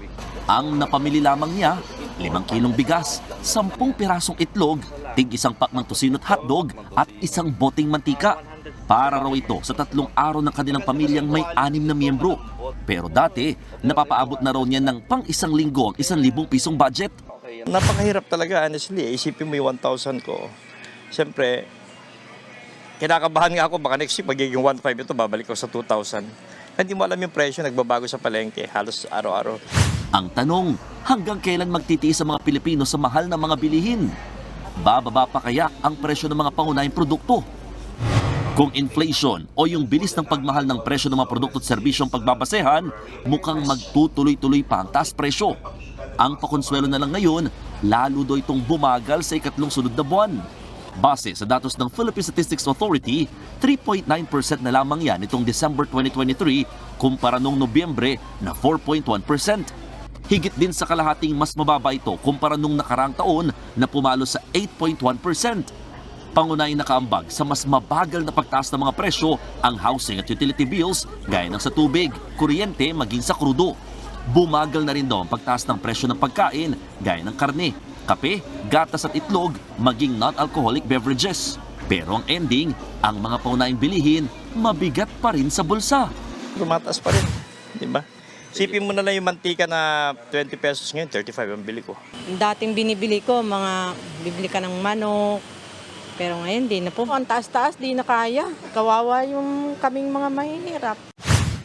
Ang napamili lamang niya, 5 kilong bigas, 10 pirasong itlog, tig 1 pack ng tosino't hotdog at 1 boteng mantika. Para raw ito sa 3 araw ng kanilang pamilyang may 6 na miyembro. Pero dati, napapaabot na raw niya ng pang 1 linggo ang 1,000 pisong budget. Napakahirap talaga, honestly. Isipin mo yung 1,000 ko. Siyempre, kinakabahan nga ako, baka next week magiging 1,500 ito, babalik ko sa 2,000. Hindi mo alam yung presyo, nagbabago sa palengke, halos araw-araw. Ang tanong, hanggang kailan magtitiis ang mga Pilipino sa mahal na mga bilihin? Bababa pa kaya ang presyo ng mga pangunahing produkto? Kung inflation o yung bilis ng pagmahal ng presyo ng mga produkto at serbisyong pagbabasehan, mukhang magtutuloy-tuloy pa ang taas presyo. Ang pakonsuelo na lang ngayon, lalo daw itong bumagal sa ikatlong sunod na buwan. Base sa datos ng Philippine Statistics Authority, 3.9% na lamang yan itong December 2023 kumpara noong Nobyembre na 4.1%. Higit din sa kalahating mas mababa ito kumpara nung nakaraang taon na pumalo sa 8.1%. Pangunahing nakaambag sa mas mabagal na pagtaas ng mga presyo ang housing at utility bills gaya ng sa tubig, kuryente maging sa krudo. Bumagal na rin daw ang pagtaas ng presyo ng pagkain gaya ng karne, kape, gatas at itlog maging non-alcoholic beverages. Pero ang ending, ang mga paunahing bilihin mabigat pa rin sa bulsa. Tumataas pa rin, di ba? Isipin mo na lang yung mantika na 20 pesos ngayon, 35 ang bili ko. Dating binibili ko, bibili ka ng manok. Pero ngayon, di na po. Ang taas-taas, di na kaya. Kawawa yung kaming mga mahihirap.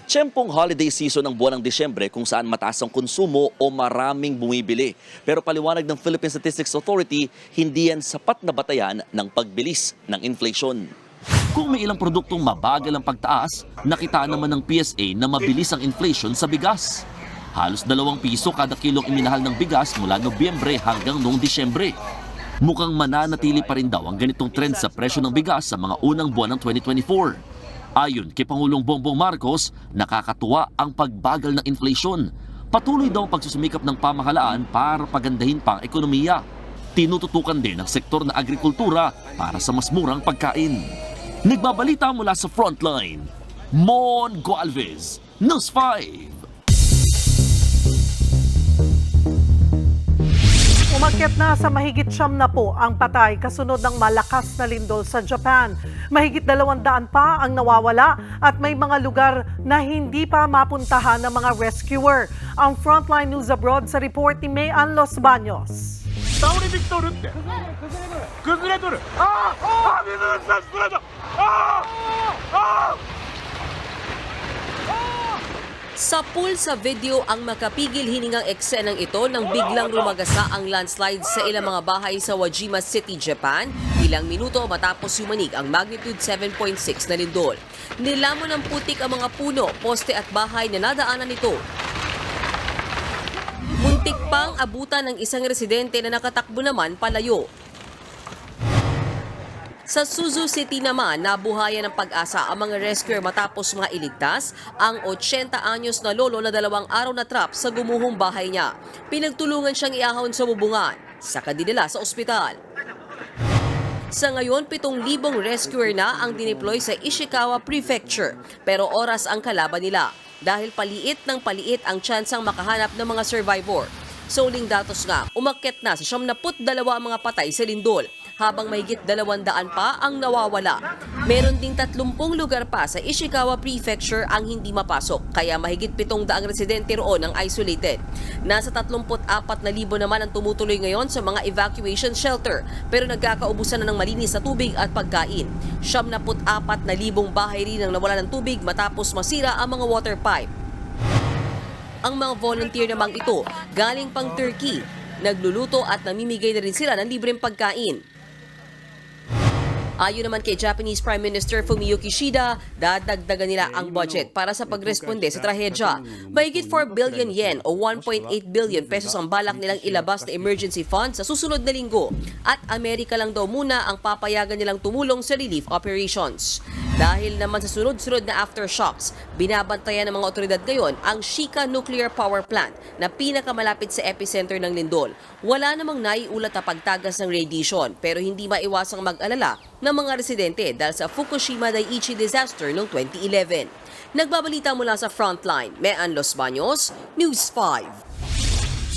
Tiyempong holiday season ng buwan ng Disyembre kung saan mataas ang konsumo o maraming bumibili. Pero paliwanag ng Philippine Statistics Authority, hindi yan sapat na batayan ng pagbilis ng inflation. Kung may ilang produktong mabagal ang pagtaas, nakitaan naman ng PSA na mabilis ang inflation sa bigas. Halos 2 piso kada kilong iminahal ng bigas mula Nobyembre hanggang noong Disyembre. Mukhang mananatili pa rin daw ang ganitong trend sa presyo ng bigas sa mga unang buwan ng 2024. Ayon kay Pangulong Bongbong Marcos, nakakatuwa ang pagbagal ng inflation. Patuloy daw ang pagsusumikap ng pamahalaan para pagandahin pa ang ekonomiya. Tinututukan din ang sektor ng agrikultura para sa mas murang pagkain. Nagbabalita mula sa Frontline, Mon Goalvez, News 5. Umakyat na sa mahigit 70 ang patay kasunod ng malakas na lindol sa Japan. Mahigit 200 pa ang nawawala at may mga lugar na hindi pa mapuntahan ng mga rescuer. Ang Frontline News Abroad sa report ni Mayan Los Baños. Sa pool sa video ang makapigil hiningang eksenang ito nang biglang rumagasa ang landslide sa ilang mga bahay sa Wajima City, Japan, ilang minuto matapos yumanig ang magnitude 7.6 na lindol. Nilamon ng putik ang mga puno, poste at bahay na nadaanan nito. Muntik pang abutan ng isang residente na nakatakbo naman palayo. Sa Suzu City naman, nabuhayan ng pag-asa ang mga rescuer matapos mga iligtas ang 80 anyos na lolo na 2 araw na trap sa gumuhong bahay niya. Pinagtulungan siyang iahon sa bubungan, saka dinala sa ospital. Sa ngayon, 7,000 rescuer na ang dineploy sa Ishikawa Prefecture, pero oras ang kalaban nila dahil paliit ng paliit ang tsansang makahanap ng mga survivor. Sa uling datos nga, umakyat na sa 72 ang mga patay sa lindol, habang mahigit 200 pa ang nawawala. Meron ding 30 lugar pa sa Ishikawa Prefecture ang hindi mapasok, kaya mahigit 700 residente roon ang isolated. Nasa 34,000 naman ang tumutuloy ngayon sa mga evacuation shelter, pero nagkakaubusan na ng malinis na tubig at pagkain. 74,000 bahay rin ang nawala ng tubig matapos masira ang mga water pipe. Ang mga volunteer namang ito galing pang Turkey. Nagluluto at namimigay na rin sila ng libreng pagkain. Ayon naman kay Japanese Prime Minister Fumio Kishida, dadagdagan nila ang budget para sa pagresponde sa trahedya. Mahigit 4 billion yen o 1.8 billion pesos ang balak nilang ilabas na emergency fund sa susunod na linggo. At Amerika lang daw muna ang papayagan nilang tumulong sa relief operations. Dahil naman sa sunod-sunod na aftershocks, binabantayan ng mga otoridad ngayon ang Shika Nuclear Power Plant na pinakamalapit sa epicenter ng lindol. Wala namang naiulat na pagtagas ng radiation, pero hindi maiwasang mag-alala ng mga residente dahil sa Fukushima Daiichi disaster noong 2011. Nagbabalita mula sa Frontline, Mayan Los Baños, News 5.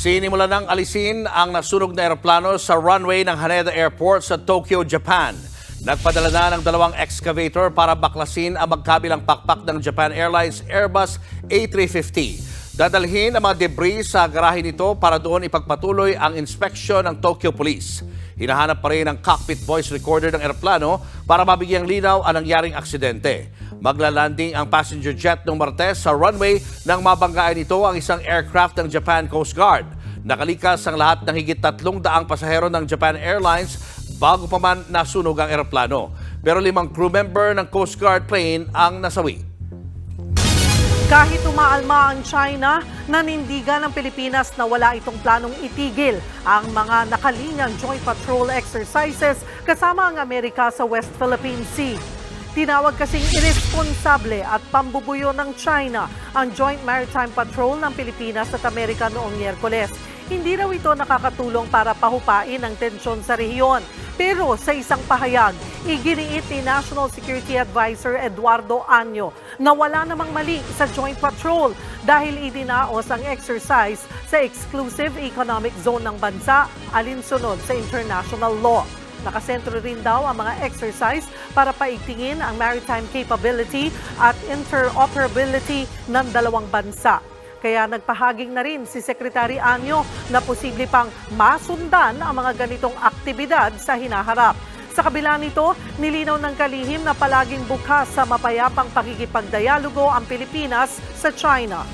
Sinimula ng alisin ang nasunog na eroplano sa runway ng Haneda Airport sa Tokyo, Japan. Nagpadala na ng 2 excavator para baklasin ang magkabilang pakpak ng Japan Airlines Airbus A350. Dadalhin ang mga debris sa garahe nito para doon ipagpatuloy ang inspeksyon ng Tokyo Police. Hinahanap pa rin ang cockpit voice recorder ng eroplano para mabigyang linaw ang nangyaring aksidente. Maglalanding ang passenger jet ng Martes sa runway nang mabanggaan nito ang isang aircraft ng Japan Coast Guard. Nakalikas ang lahat ng higit 300 pasahero ng Japan Airlines bago pa man nasunog ang eroplano. Pero 5 crew member ng Coast Guard plane ang nasawi. Kahit umaalma ang China, nanindigan ng Pilipinas na wala itong planong itigil ang mga nakalinyang joint patrol exercises kasama ang Amerika sa West Philippine Sea. Tinawag kasing irresponsable at pambubuyo ng China ang Joint Maritime Patrol ng Pilipinas at Amerika noong Miyerkules. Hindi raw ito nakakatulong para pahupain ang tensyon sa rehiyon. Pero sa isang pahayag, iginiit ni National Security Advisor Eduardo Año na wala namang mali sa Joint Patrol dahil idinaos ang exercise sa Exclusive Economic Zone ng bansa alinsunod sa international law. Nakasentro rin daw ang mga exercise para paigtingin ang maritime capability at interoperability ng dalawang bansa. Kaya nagpahaging na rin si Secretary Año na posible pang masundan ang mga ganitong aktibidad sa hinaharap. Sa kabila nito, nilinaw ng kalihim na palaging bukas sa mapayapang pakikipagdialogo ang Pilipinas sa China.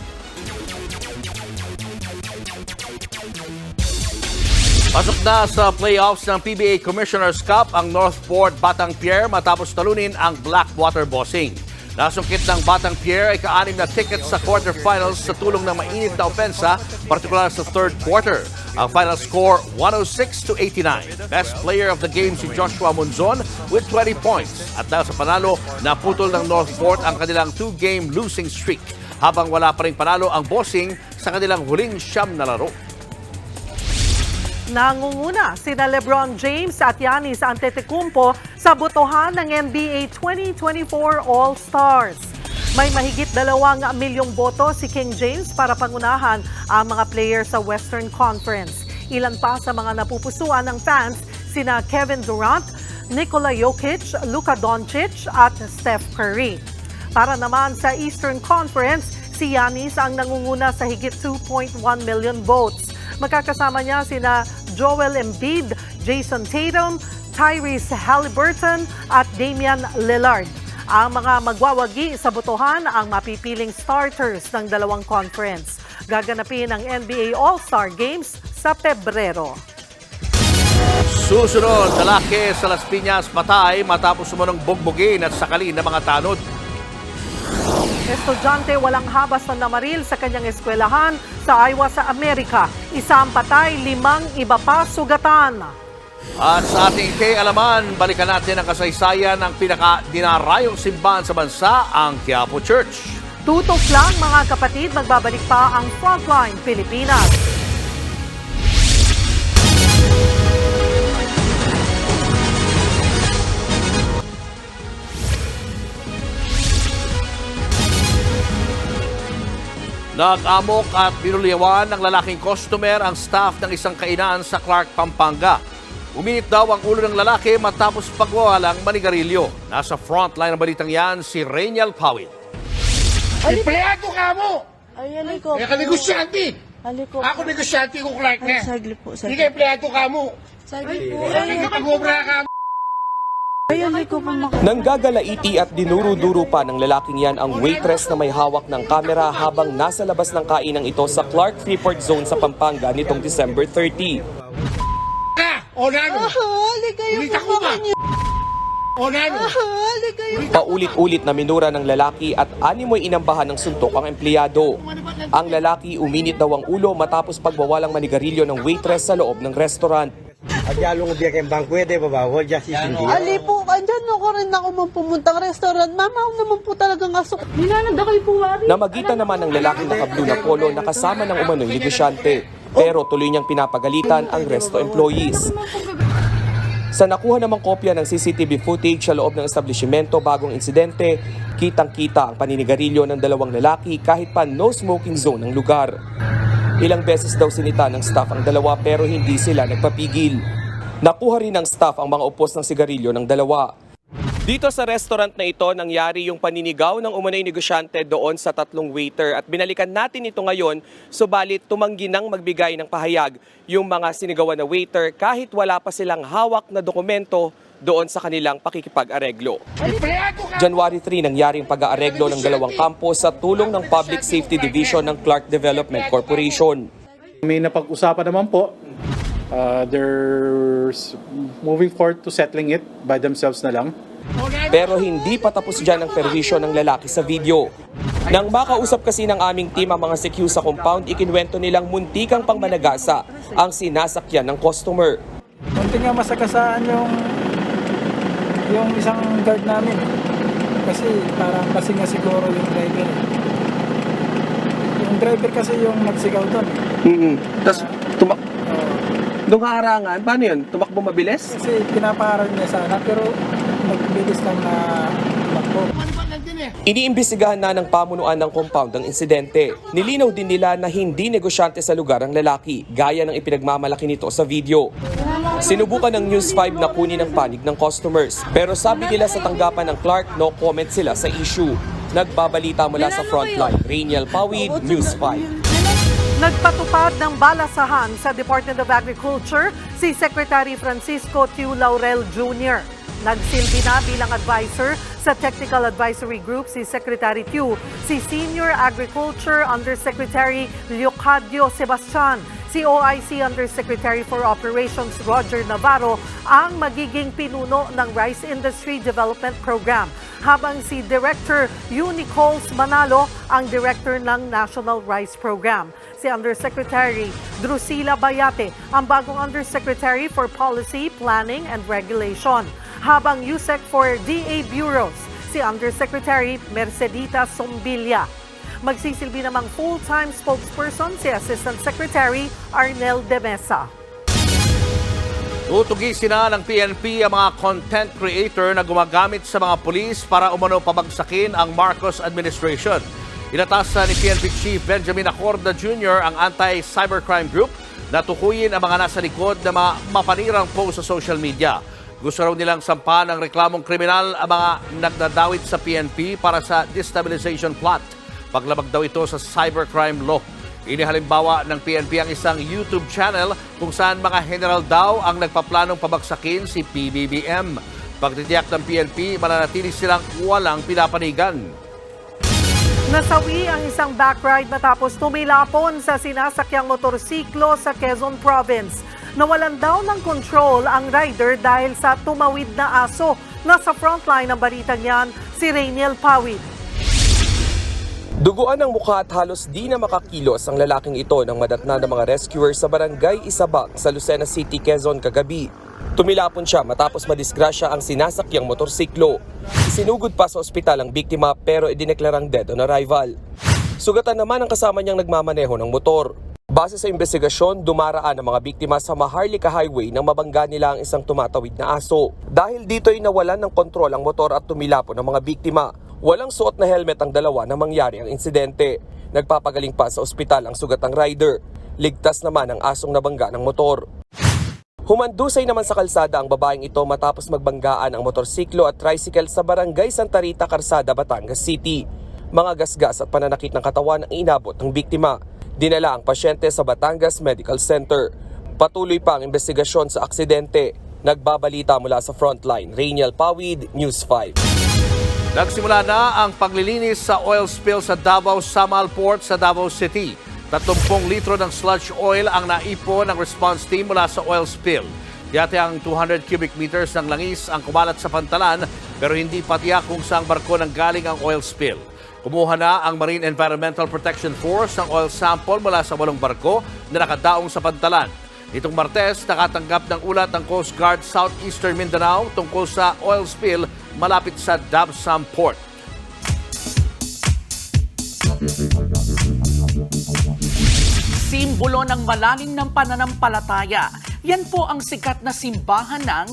Pasok na sa playoffs ng PBA Commissioner's Cup ang Northport Batang Pier matapos talunin ang Blackwater Bossing. Nasungkit ng Batang Pier ay ka-6 na ticket sa quarterfinals sa tulong ng mainit na opensa, partikular sa third quarter. Ang final score, 106-89. Best player of the game si Joshua Monzon with 20 points. At dahil sa panalo, naputol ng Northport ang kanilang 2-game losing streak, habang wala pa rin panalo ang Bossing sa kanilang huling 9 na laro. Nangunguna sina LeBron James at Giannis Antetokounmpo sa botohan ng NBA 2024 All-Stars. May mahigit 2 milyong boto si King James para pangunahan ang mga player sa Western Conference. Ilan pa sa mga napupusuan ng fans sina Kevin Durant, Nikola Jokic, Luka Doncic at Steph Curry. Para naman sa Eastern Conference, si Giannis ang nangunguna sa higit 2.1 million votes. Magkakasama niya sina Joel Embiid, Jason Tatum, Tyrese Halliburton at Damian Lillard. Ang mga magwawagi sa botohan ang mapipiling starters ng dalawang conference. Gaganapin ang NBA All-Star Games sa Pebrero. Susunod, lalaki sa Las Piñas patay matapos sumunong bugbugin at sakalin ng mga tanod. Estudyante walang habas na namaril sa kanyang eskwelahan sa Iowa sa Amerika. Isa ang patay, 5 iba pa sugatan. At sa ating alaman, balikan natin ang kasaysayan ng pinaka-dinarayong simbahan sa bansa, ang Quiapo Church. Tutok lang mga kapatid, magbabalik pa ang Frontline Pilipinas. Nag-amok at binuliwan ng lalaking customer ang staff ng isang kainan sa Clark, Pampanga. Uminit daw ang ulo ng lalaki matapos pagwawalang manigarilyo. Nasa frontline ng balitang yan si Rainiel Pawit. Empleyado ka mo! Ay, aliko. Kaya ka negosyante! Aliko. Ako negosyante ko Clark na. Saglit po, Hindi ka empleyado ka mo. Saglit po. Hindi ka pag-obra ka mo. Ay, aliko po. Nanggagalaiti at dinuro-duro pa ng lalaking yan ang waitress na may hawak ng kamera habang nasa labas ng kainan ito sa Clark Freeport Zone sa Pampanga nitong December 30. O nano? Ulita ko ba? O nano? Paulit-ulit na minura ng lalaki at animoy inambahan ng suntok ang empleyado. Ang lalaki uminit daw ang ulo matapos pagbawalang manigarilyo ng waitress sa loob ng restaurant. Agyalong biya kayong bangkwede, babawal, just isindi. Ali po, andyan ako rin ako man pumuntang restaurant. Mama, naman po talagang asok. Nilalanda kayo po, Wari. Namagitan naman ng lalaking naka-blue na polo na kasama ng umano'y negosyante. Pero tuloy niyang pinapagalitan ang resto employees. Sa nakuha namang kopya ng CCTV footage sa loob ng establishmento bagong insidente, kitang-kita ang paninigarilyo ng 2 lalaki kahit pa no smoking zone ang lugar. Ilang beses daw sinita ng staff ang dalawa pero hindi sila nagpapigil. Nakuha rin ng staff ang mga upos ng sigarilyo ng dalawa. Dito sa restaurant na ito, nangyari yung paninigaw ng umunay negosyante doon sa 3 waiter at binalikan natin ito ngayon, subalit tumanggi nang magbigay ng pahayag yung mga sinigawan na waiter kahit wala pa silang hawak na dokumento doon sa kanilang pakikipag-areglo. January 3 nangyaring pag-aareglo ng 2 kampo sa tulong ng Public Safety Division ng Clark Development Corporation. May napag-usapan naman po. They're moving forward to settling it by themselves na lang. Pero hindi pa tapos dyan ang perwisyo ng lalaki sa video. Nang makausap kasi ng aming team ang mga CQ sa compound, ikinwento nilang muntikang pangmanagasa ang sinasakyan ng customer. Muntik nga masagasaan yung isang guard namin. Kasi parang kasi nga siguro yung driver. Yung driver kasi yung nagsigaw doon. Tapos doon harangan, paano yun? Tumakbo mabilis? Kasi pinapaharang niya sana pero nagbilis lang na tumakbo. Iniimbestigahan na ng pamunuan ng compound ang insidente. Nilinaw din nila na hindi negosyante sa lugar ang lalaki, gaya ng ipinagmamalaki nito sa video. Sinubukan ng News 5 na kunin ang panig ng customers. Pero sabi nila sa tanggapan ng Clark, no comment sila sa issue. Nagbabalita mula sa frontline, Rainiel Pawid, News 5. Nagpatupad ng balasahan sa Department of Agriculture si Secretary Francisco Tiu Laurel Jr. Nagsilbi na bilang advisor sa Technical Advisory Group si Secretary Tiu, si Senior Agriculture Undersecretary Leocadio Sebastian, si OIC Undersecretary for Operations Roger Navarro ang magiging pinuno ng Rice Industry Development Program, habang si Director Unicols Manalo ang Director ng National Rice Program. Si Undersecretary Drusila Bayate ang bagong Undersecretary for Policy, Planning and Regulation, habang USEC for DA Bureaus si Undersecretary Mercedita Sombilia. Magsisilbi namang full-time spokesperson si Assistant Secretary Arnel De Mesa. Tutugisin na ng PNP ang mga content creator na gumagamit sa mga pulis para umano pabagsakin ang Marcos administration. Inatasan ni PNP Chief Benjamin Acorda Jr. ang anti-cybercrime group na tukuyin ang mga nasa likod ng mga mapanirang post sa social media. Gusto raw nilang sampahan ng reklamong kriminal ang mga nagdadawit sa PNP para sa destabilization plot. Paglabag daw ito sa cybercrime law. Inihalimbawa ng PNP ang isang YouTube channel kung saan mga general daw ang nagpaplanong pabagsakin si PBBM. Pagtitiyak ng PNP, mananatili silang walang pinapanigan. Nasawi ang isang backride matapos tumilapon sa sinasakyang motorsiklo sa Quezon Province. Nawalan daw ng control ang rider dahil sa tumawid na aso. Nasa frontline ng balitang yan, si Rainiel Pawid. Duguan ang mukha at halos di na makakilos ang lalaking ito ng madatna ng mga rescuers sa barangay Isabang sa Lucena City, Quezon kagabi. Tumilapon siya matapos madisgrasya ang sinasakyang motorsiklo. Isinugod pa sa ospital ang biktima pero idineklarang dead on arrival. Sugatan naman ang kasama niyang nagmamaneho ng motor. Base sa investigasyon, dumaraan ang mga biktima sa Maharlika Highway nang mabangga nila ang isang tumatawid na aso. Dahil dito'y nawalan ng kontrol ang motor at tumilapon ang mga biktima. Walang suot na helmet ang dalawa nang mangyari ang insidente. Nagpapagaling pa sa ospital ang sugatang rider. Ligtas naman ang asong nabangga ng motor. Humandusay naman sa kalsada ang babaeng ito matapos magbanggaan ang motorsiklo at tricycle sa barangay Santa Rita, Carsada, Batangas City. Mga gasgas at pananakit ng katawan ang inabot ng biktima. Dinala ang pasyente sa Batangas Medical Center. Patuloy pa ang investigasyon sa aksidente. Nagbabalita mula sa frontline, Rainiel Pawid, News 5. Nagsimula na ang paglilinis sa oil spill sa Davao Samal Port sa Davao City. 30 litro ng sludge oil ang naipon ng response team mula sa oil spill. Dati ang 200 cubic meters ng langis ang kumalat sa pantalan pero hindi patiyak kung saang barko nang galing ang oil spill. Kumuha na ang Marine Environmental Protection Force ng oil sample mula sa 8 barko na nakadaong sa pantalan. Itong Martes, nakatanggap ng ulat ang Coast Guard Southeastern Mindanao tungkol sa oil spill malapit sa Davsam Port. Simbolo ng malalim ng pananampalataya. Yan po ang sikat na simbahan ng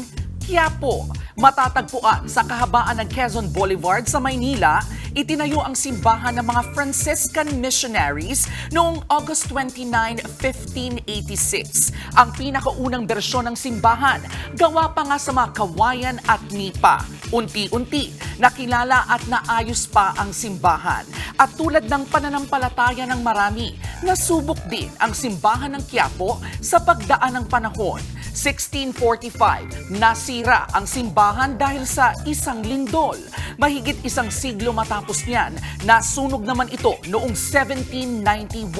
Quiapo. Matatagpuan sa kahabaan ng Quezon Boulevard sa Maynila, itinayo ang simbahan ng mga Franciscan missionaries noong August 29, 1586. Ang pinakaunang bersyon ng simbahan, gawa pa nga sa mga kawayan at nipa. Unti-unti, nakilala at naayos pa ang simbahan. At tulad ng pananampalataya ng marami, nasubok din ang simbahan ng Quiapo sa pagdaan ng panahon. 1645, nasira ang simbahan dahil sa isang lindol. Mahigit isang siglo matapos niyan, nasunog naman ito noong 1791.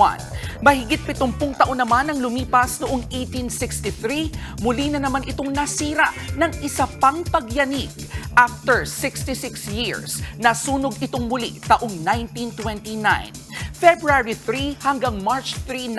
Mahigit 70 taon naman ang lumipas noong 1863, muli na naman itong nasira ng isa pang pagyanig. After 66 years, nasunog itong muli taong 1929. February 3 hanggang March 3,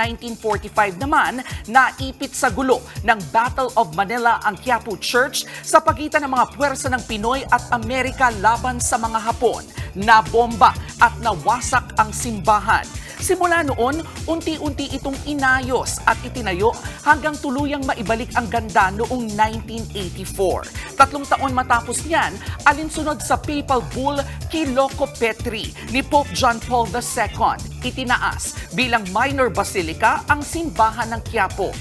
1945 naman, naipit sa gulo ng Battle of Manila ang Quiapo Church sa pagitan ng mga puwersa ng Pinoy at Amerika laban sa mga Hapon. Nabomba at nawasak ang simbahan. Simula noon, unti-unti itong inayos at itinayo hanggang tuluyang maibalik ang ganda noong 1984. 3 taon matapos niyan, alinsunod sa Papal Bull Kiloco Petri ni Pope John Paul II, itinaas bilang minor basilica ang simbahan ng Quiapo.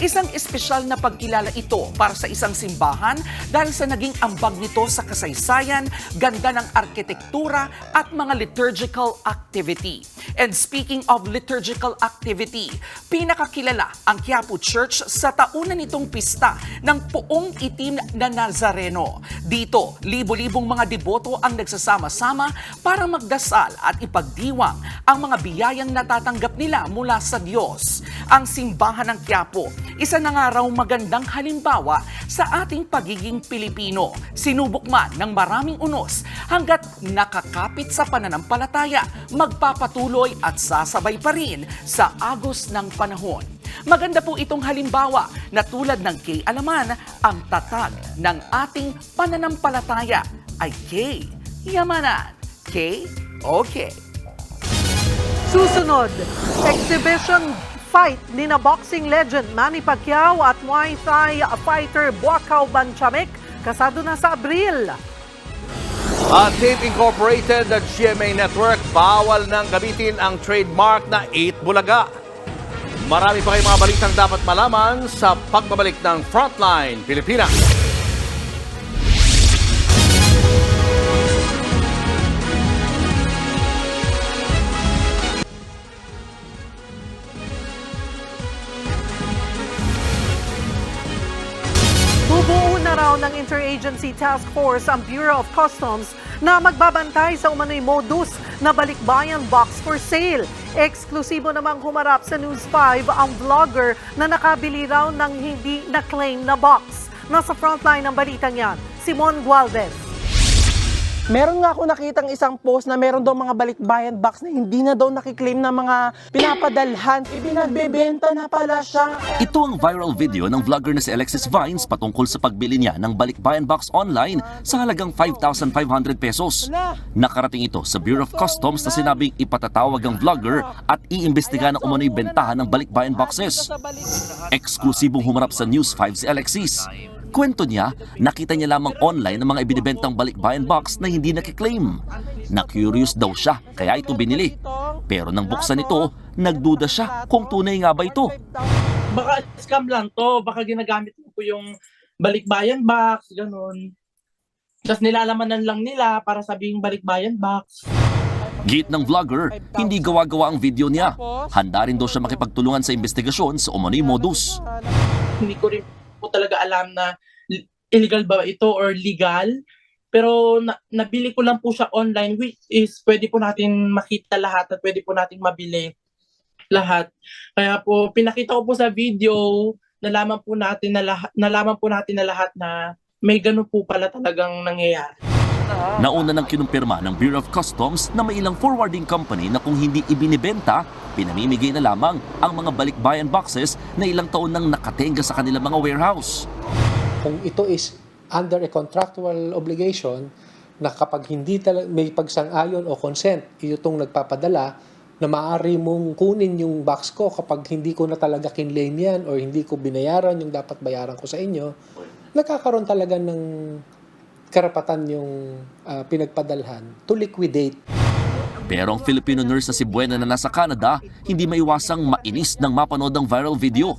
Isang espesyal na pagkilala ito para sa isang simbahan dahil sa naging ambag nito sa kasaysayan, ganda ng arkitektura at mga liturgical activity. And speaking of liturgical activity, pinakakilala ang Quiapo Church sa taunan nitong pista ng Puong Itim na Nazareno. Dito, libo-libong mga deboto ang nagsasama-sama para magdasal at ipagdiwang ang mga biyayang natatanggap nila mula sa Diyos. Ang simbahan ng Quiapo, isa na nga raw magandang halimbawa sa ating pagiging Pilipino. Sinubok man ng maraming unos hanggat nakakapit sa pananampalataya, magpapatuloy at sasabay pa rin sa agos ng panahon. Maganda po itong halimbawa na tulad ng kay Alaman, ang tatag ng ating pananampalataya ay kay Yamanan. Okay. Susunod, exhibition fight ni na boxing legend Manny Pacquiao at Muay Thai fighter Buakaw Banchamek kasado na sa Abril. At Tape Incorporated at GMA Network, bawal nang gamitin ang trademark na 8 Bulaga. Marami pa kayong mga balitang dapat malaman sa pagbabalik ng Frontline Pilipinas. Bubuo na raw ng Interagency Task Force ang Bureau of Customs na magbabantay sa umano'y modus na balikbayan box for sale. Eksklusibo namang humarap sa News 5 ang vlogger na nakabili raw ng hindi na-claim na box. Nasa frontline ng balitang yan, Simon Gualvez. Meron nga ako nakitang isang post na meron daw mga balikbayan box na hindi na daw nakiklaim na mga pinapadalhan. Ibinagbebenta na pala siya. Ito ang viral video ng vlogger na si Alexis Vines patungkol sa pagbili niya ng balikbayan box online sa halagang 5,500 pesos. Nakarating ito sa Bureau of Customs na sinabing ipatatawag ang vlogger at iimbestiga na umano'y bentahan ng balikbayan boxes. Eksklusibong humarap sa News 5 si Alexis. Kwento niya, nakita niya lamang online ng mga ibinibentang balikbayan box na hindi nakiklaim. Na-curious daw siya, kaya ito binili. Pero nang buksan ito, nagduda siya kung tunay nga ba ito. Baka scam lang to, baka ginagamit mo po yung balikbayan box, ganun. Tapos nilalamanan lang nila para sabihing balikbayan box. Git ng vlogger, hindi gawa-gawa ang video niya. Handa rin daw siya makipagtulungan sa investigasyon sa umano'y modus. Hindi ko rin po talaga alam na illegal ba ito or legal. Pero nabili ko lang po siya online, which is pwede po natin makita lahat at pwede po natin mabili lahat. Kaya po pinakita ko po sa video, nalaman po natin na lahat na may ganun po pala talagang nangyayari. Nauna nang kinumpirma ng Bureau of Customs na may ilang forwarding company na kung hindi ibinibenta, pinamimigay na lamang ang mga balikbayan boxes na ilang taon nang nakatenga sa kanilang mga warehouse. Kung ito is under a contractual obligation na kapag hindi may pagsang-ayon o consent, itong nagpapadala na maaari mong kunin yung box ko kapag hindi ko na talaga kinlaim yan or hindi ko binayaran yung dapat bayaran ko sa inyo, nagkakaroon talaga ng karapatan yung pinagpadalhan to liquidate. Pero ang Filipino nurse na si Buena na nasa Canada, hindi maiwasang mainis nang mapanood ang viral video.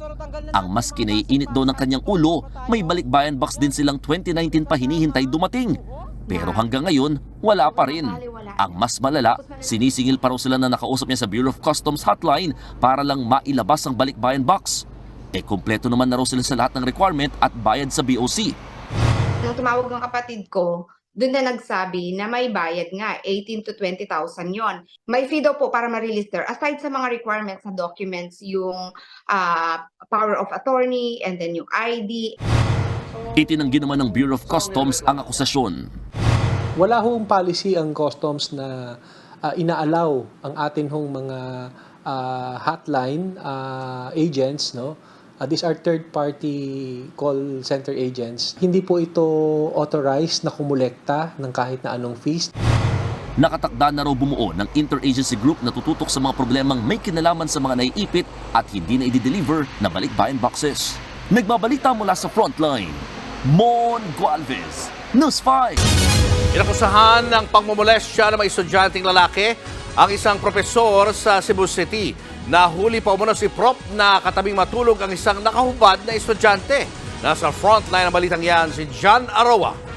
Ang mas kinaiinit daw ng kanyang ulo, may balikbayan box din silang 2019 pa hinihintay dumating. Pero hanggang ngayon, wala pa rin. Ang mas malala, sinisingil pa raw sila na nakausap niya sa Bureau of Customs hotline para lang mailabas ang balikbayan box. Kompleto naman na raw sila sa lahat ng requirement at bayad sa BOC. Nung tumawag ng kapatid ko, doon na nagsabi na may bayad nga, 18 to 20,000 yon. May fee daw po para ma-release there. Aside sa mga requirements na documents, yung power of attorney and then yung ID. Itinanggi naman ng Bureau of Customs ang akusasyon. Wala hong policy ang customs na inaalaw ang atin hong mga hotline agents, no? These are third-party call center agents. Hindi po ito authorized na kumulekta ng kahit na anong fees. Nakatakda na raw bumuo ng interagency group na tututok sa mga problemang may kinalaman sa mga naiipit at hindi na i-deliver na balikbayan boxes. Nagbabalita mula sa Frontline, Mon Gualvez, News 5. Inakusahan ng pangmomolestya ng mga estudyanteng lalaki ang isang profesor sa Cebu City. Nahuli pa umano si Prop na katabing matulog ang isang nakahubad na estudyante. Nasa frontline ng balitang yan si John Aroa.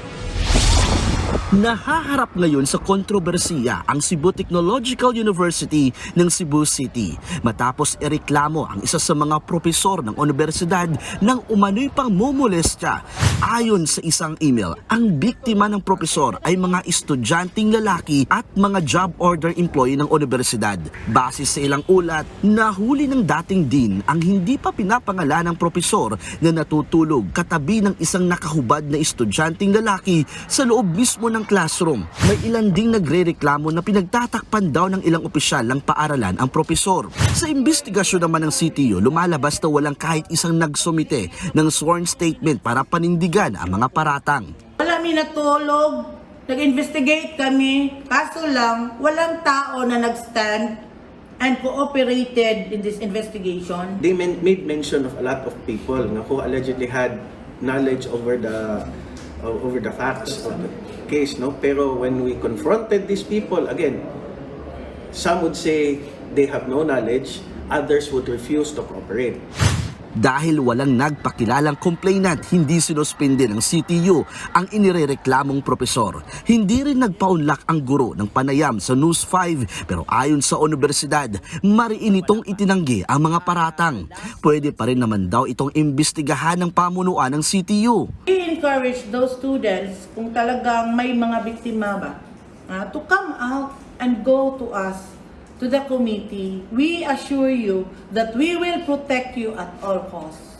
Nahaharap ngayon sa kontrobersiya ang Cebu Technological University ng Cebu City matapos ireklamo ang isa sa mga propesor ng universidad ng umano'y pangmomolestya. Ayon sa isang email, ang biktima ng propesor ay mga estudyanteng lalaki at mga job order employee ng universidad. Base sa ilang ulat, nahuli ng dating dean ang hindi pa pinapangalan ng propesor na natutulog katabi ng isang nakahubad na estudyanteng lalaki sa loob mismo ng classroom. May ilan ding nagrereklamo na pinagtatakpan daw ng ilang opisyal ng paaralan ang propesor. Sa investigasyon naman ng CTU, lumalabas na walang kahit isang nagsumite ng sworn statement para panindigan ang mga paratang. Wala kami natulog, nag-investigate kami, kaso lang walang tao na nag-stand and cooperated in this investigation. They made mention of a lot of people who allegedly had knowledge over the facts of the case, no? Pero when we confronted these people, again, some would say they have no knowledge, others would refuse to cooperate. Dahil walang nagpakilalang complainant, hindi sinuspinde ng CTU ang inirereklamong propesor. Hindi rin nagpaunlak ang guro ng panayam sa News 5, pero ayon sa universidad, mariin itong itinanggi ang mga paratang. Pwede pa rin naman daw itong imbestigahan ng pamunuan ng CTU. We encourage those students, kung talagang may mga biktima ba, to come out and go to us, to the committee. We assure you that we will protect you at all costs.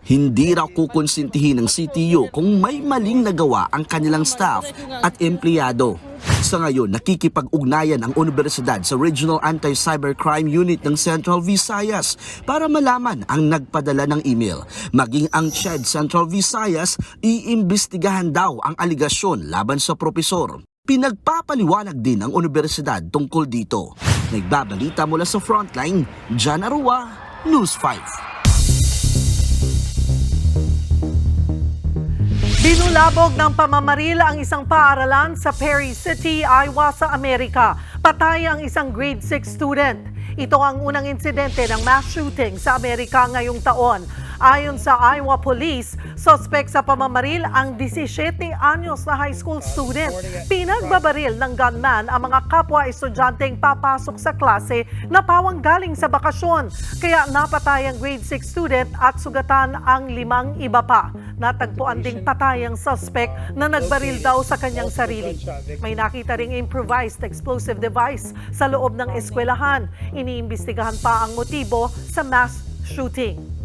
Hindi raw kukonsintihin ng CTU kung may maling nagawa ang kanilang staff at empleyado. Sa ngayon, nakikipag-ugnayan ang universidad sa Regional Anti-Cybercrime Unit ng Central Visayas para malaman ang nagpadala ng email. Maging ang CHED Central Visayas, iimbestigahan daw ang aligasyon laban sa propesor. Pinagpapaliwanag din ang universidad tungkol dito. Nagbabalita mula sa Frontline, John Aroa, News 5. Binulabog ng pamamaril ang isang paaralan sa Perry City, Iowa sa Amerika. Patay ang isang grade 6 student. Ito ang unang insidente ng mass shooting sa Amerika ngayong taon. Ayon sa Iowa Police, suspect sa pamamaril ang 17 anyos na high school student. Pinagbabaril ng gunman ang mga kapwa estudyanteng papasok sa klase na pawang galing sa bakasyon. Kaya napatay ang grade 6 student at sugatan ang 5 iba pa. Natagpuan ding patay ang suspect na nagbaril daw sa kanyang sarili. May nakita ring improvised explosive device sa loob ng eskwelahan. Iniimbestigahan pa ang motibo sa mass shooting.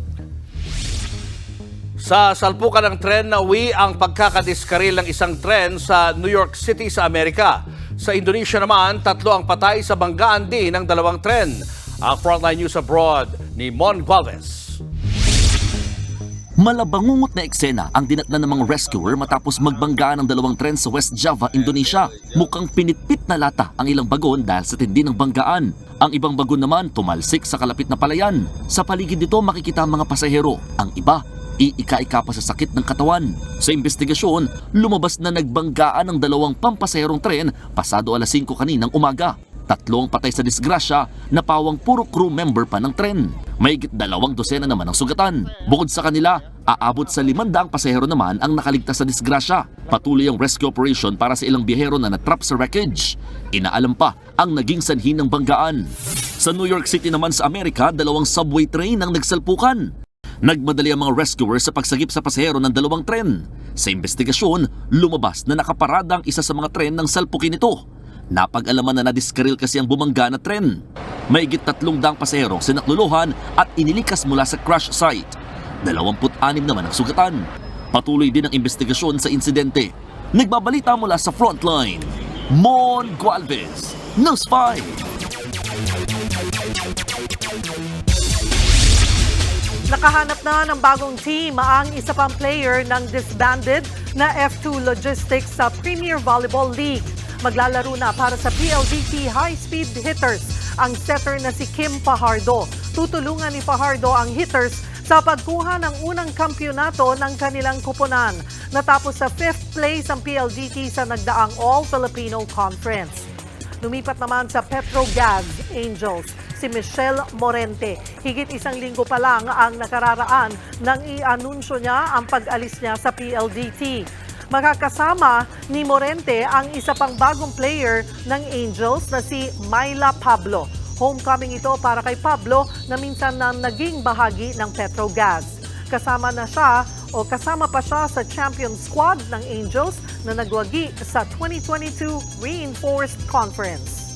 Sa salpukan ng tren, nauwi ang pagkakadiskaril ng isang tren sa New York City sa Amerika. Sa Indonesia naman, 3 ang patay sa banggaan din ng 2 tren. Ang Frontline News Abroad ni Mon Gualvez. Malabangungot na eksena ang dinatnan ng mga rescuer matapos magbanggaan ng 2 tren sa West Java, Indonesia. Mukhang pinitpit na lata ang ilang bagon dahil sa tindi ng banggaan. Ang ibang bagon naman tumalsik sa kalapit na palayan. Sa paligid nito makikita ang mga pasahero. Ang iba iika-ika pa sa sakit ng katawan. Sa investigasyon, lumabas na nagbanggaan ng 2 pampasaherong tren pasado alas 5 kaninang umaga. 3 ang patay sa disgrasya na pawang puro crew member pa ng tren. Mahigit 2 dosena naman ang sugatan. Bukod sa kanila, aabot sa 500 pasahero naman ang nakaligtas sa disgrasya. Patuloy ang rescue operation para sa ilang biyahero na natrap sa wreckage. Inaalam pa ang naging sanhi ng banggaan. Sa New York City naman sa Amerika, 2 subway train ang nagsalpukan. Nagmadali ang mga rescuers sa pagsagip sa pasahero ng 2 tren. Sa investigasyon, lumabas na nakaparada ang isa sa mga tren ng salpukin nito. Napag-alaman na nadiskaril kasi ang bumangga na tren. Mahigit 300 pasaherong sinakluluhan at inilikas mula sa crash site. 26 naman ang sugatan. Patuloy din ang investigasyon sa insidente. Nagbabalita mula sa frontline, Mon Gualvez, News 5. Nakahanap na ng bagong team ang isa pang player ng disbanded na F2 Logistics sa Premier Volleyball League. Maglalaro na para sa PLDT High Speed Hitters ang setter na si Kim Fajardo. Tutulungan ni Fajardo ang Hitters sa pagkuha ng unang kampyonato ng kanilang kuponan. Natapos sa 5th place ang PLDT sa nagdaang All-Filipino Conference. Lumipat naman sa Petrogas Angels si Michelle Morente. Higit 1 linggo pa lang ang nakararaan nang i-anunsyo niya ang pag-alis niya sa PLDT. Makakasama ni Morente ang isa pang bagong player ng Angels na si Myla Pablo. Homecoming ito para kay Pablo na minsan na naging bahagi ng Petrogas. Kasama pa siya sa champion squad ng Angels na nagwagi sa 2022 Reinforced Conference.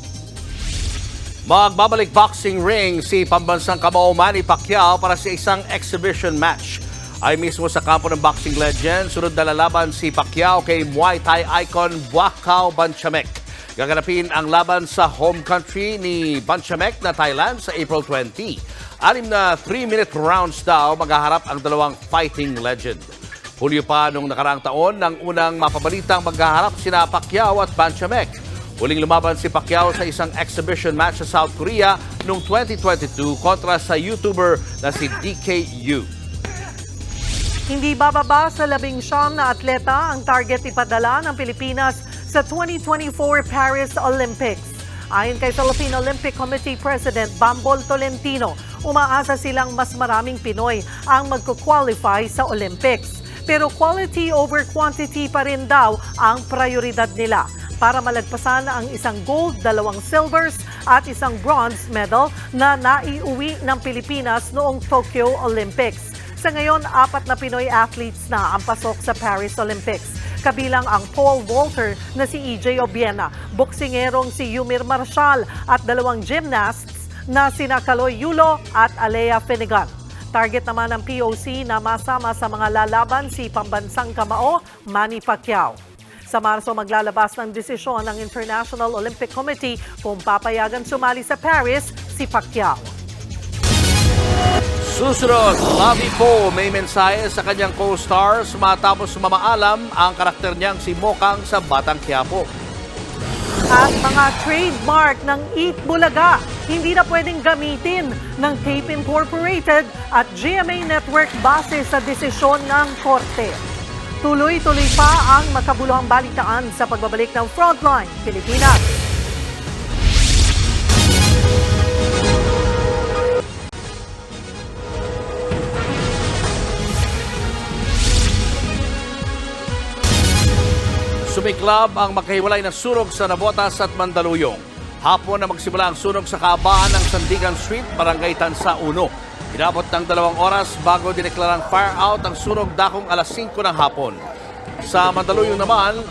Magbabalik boxing ring si pambansang kamao Manny Pacquiao para sa isang exhibition match. Ay mismo sa kampo ng boxing legend, sunod na lalaban si Pacquiao kay Muay Thai icon Buakaw Banchamek. Gaganapin ang laban sa home country ni Banchamek na Thailand sa April 20. 6 na 3-minute rounds daw maghaharap ang 2 fighting legend. Hulyo pa nung nakaraang taon nang unang mapabalitang maghaharap sina Pacquiao at Banchamek. Huling lumaban si Pacquiao sa isang exhibition match sa South Korea noong 2022 kontra sa YouTuber na si DKU. Hindi bababa sa 19 na atleta ang target ipadala ng Pilipinas sa 2024 Paris Olympics. Ayon kay Philippine Olympic Committee President Bambol Tolentino, umaasa silang mas maraming Pinoy ang magko-qualify sa Olympics. Pero quality over quantity pa rin daw ang prioridad nila para malagpasan ang 1 gold, 2 silvers at 1 bronze medal na naiuwi ng Pilipinas noong Tokyo Olympics. Sa ngayon, 4 na Pinoy athletes na ang pasok sa Paris Olympics. Kabilang ang pole vaulter na si EJ Obiena, boksingerong si Yumir Marshall at 2 gymnasts na sina Kaloy Yulo at Alea Finnegan. Target naman ng POC na masama sa mga lalaban si pambansang kamao Manny Pacquiao. Sa Marso maglalabas ng desisyon ng International Olympic Committee kung papayagan sumali sa Paris si Pacquiao. Susunod, Lavi Po may mensahe sa kanyang co-stars matapos mamaalam ang karakter niyang si Mokang sa Batang Quiapo. At mga trademark ng Eat Bulaga, hindi na pwedeng gamitin ng Tape Incorporated at GMA Network base sa desisyon ng Korte. Tuloy-tuloy pa ang makabuluhang balitaan sa pagbabalik ng Frontline Pilipinas. Sumiklab ang magkahiwalay na sunog sa Navotas at Mandaluyong. Hapon na magsimula ang sunog sa kaabahan ng Sandigan Street, Barangay Tansa 1. Inabot ng 2 oras bago dineklarang fire out ang sunog dakong alas 5 ng hapon. Sa Mandaluyong naman,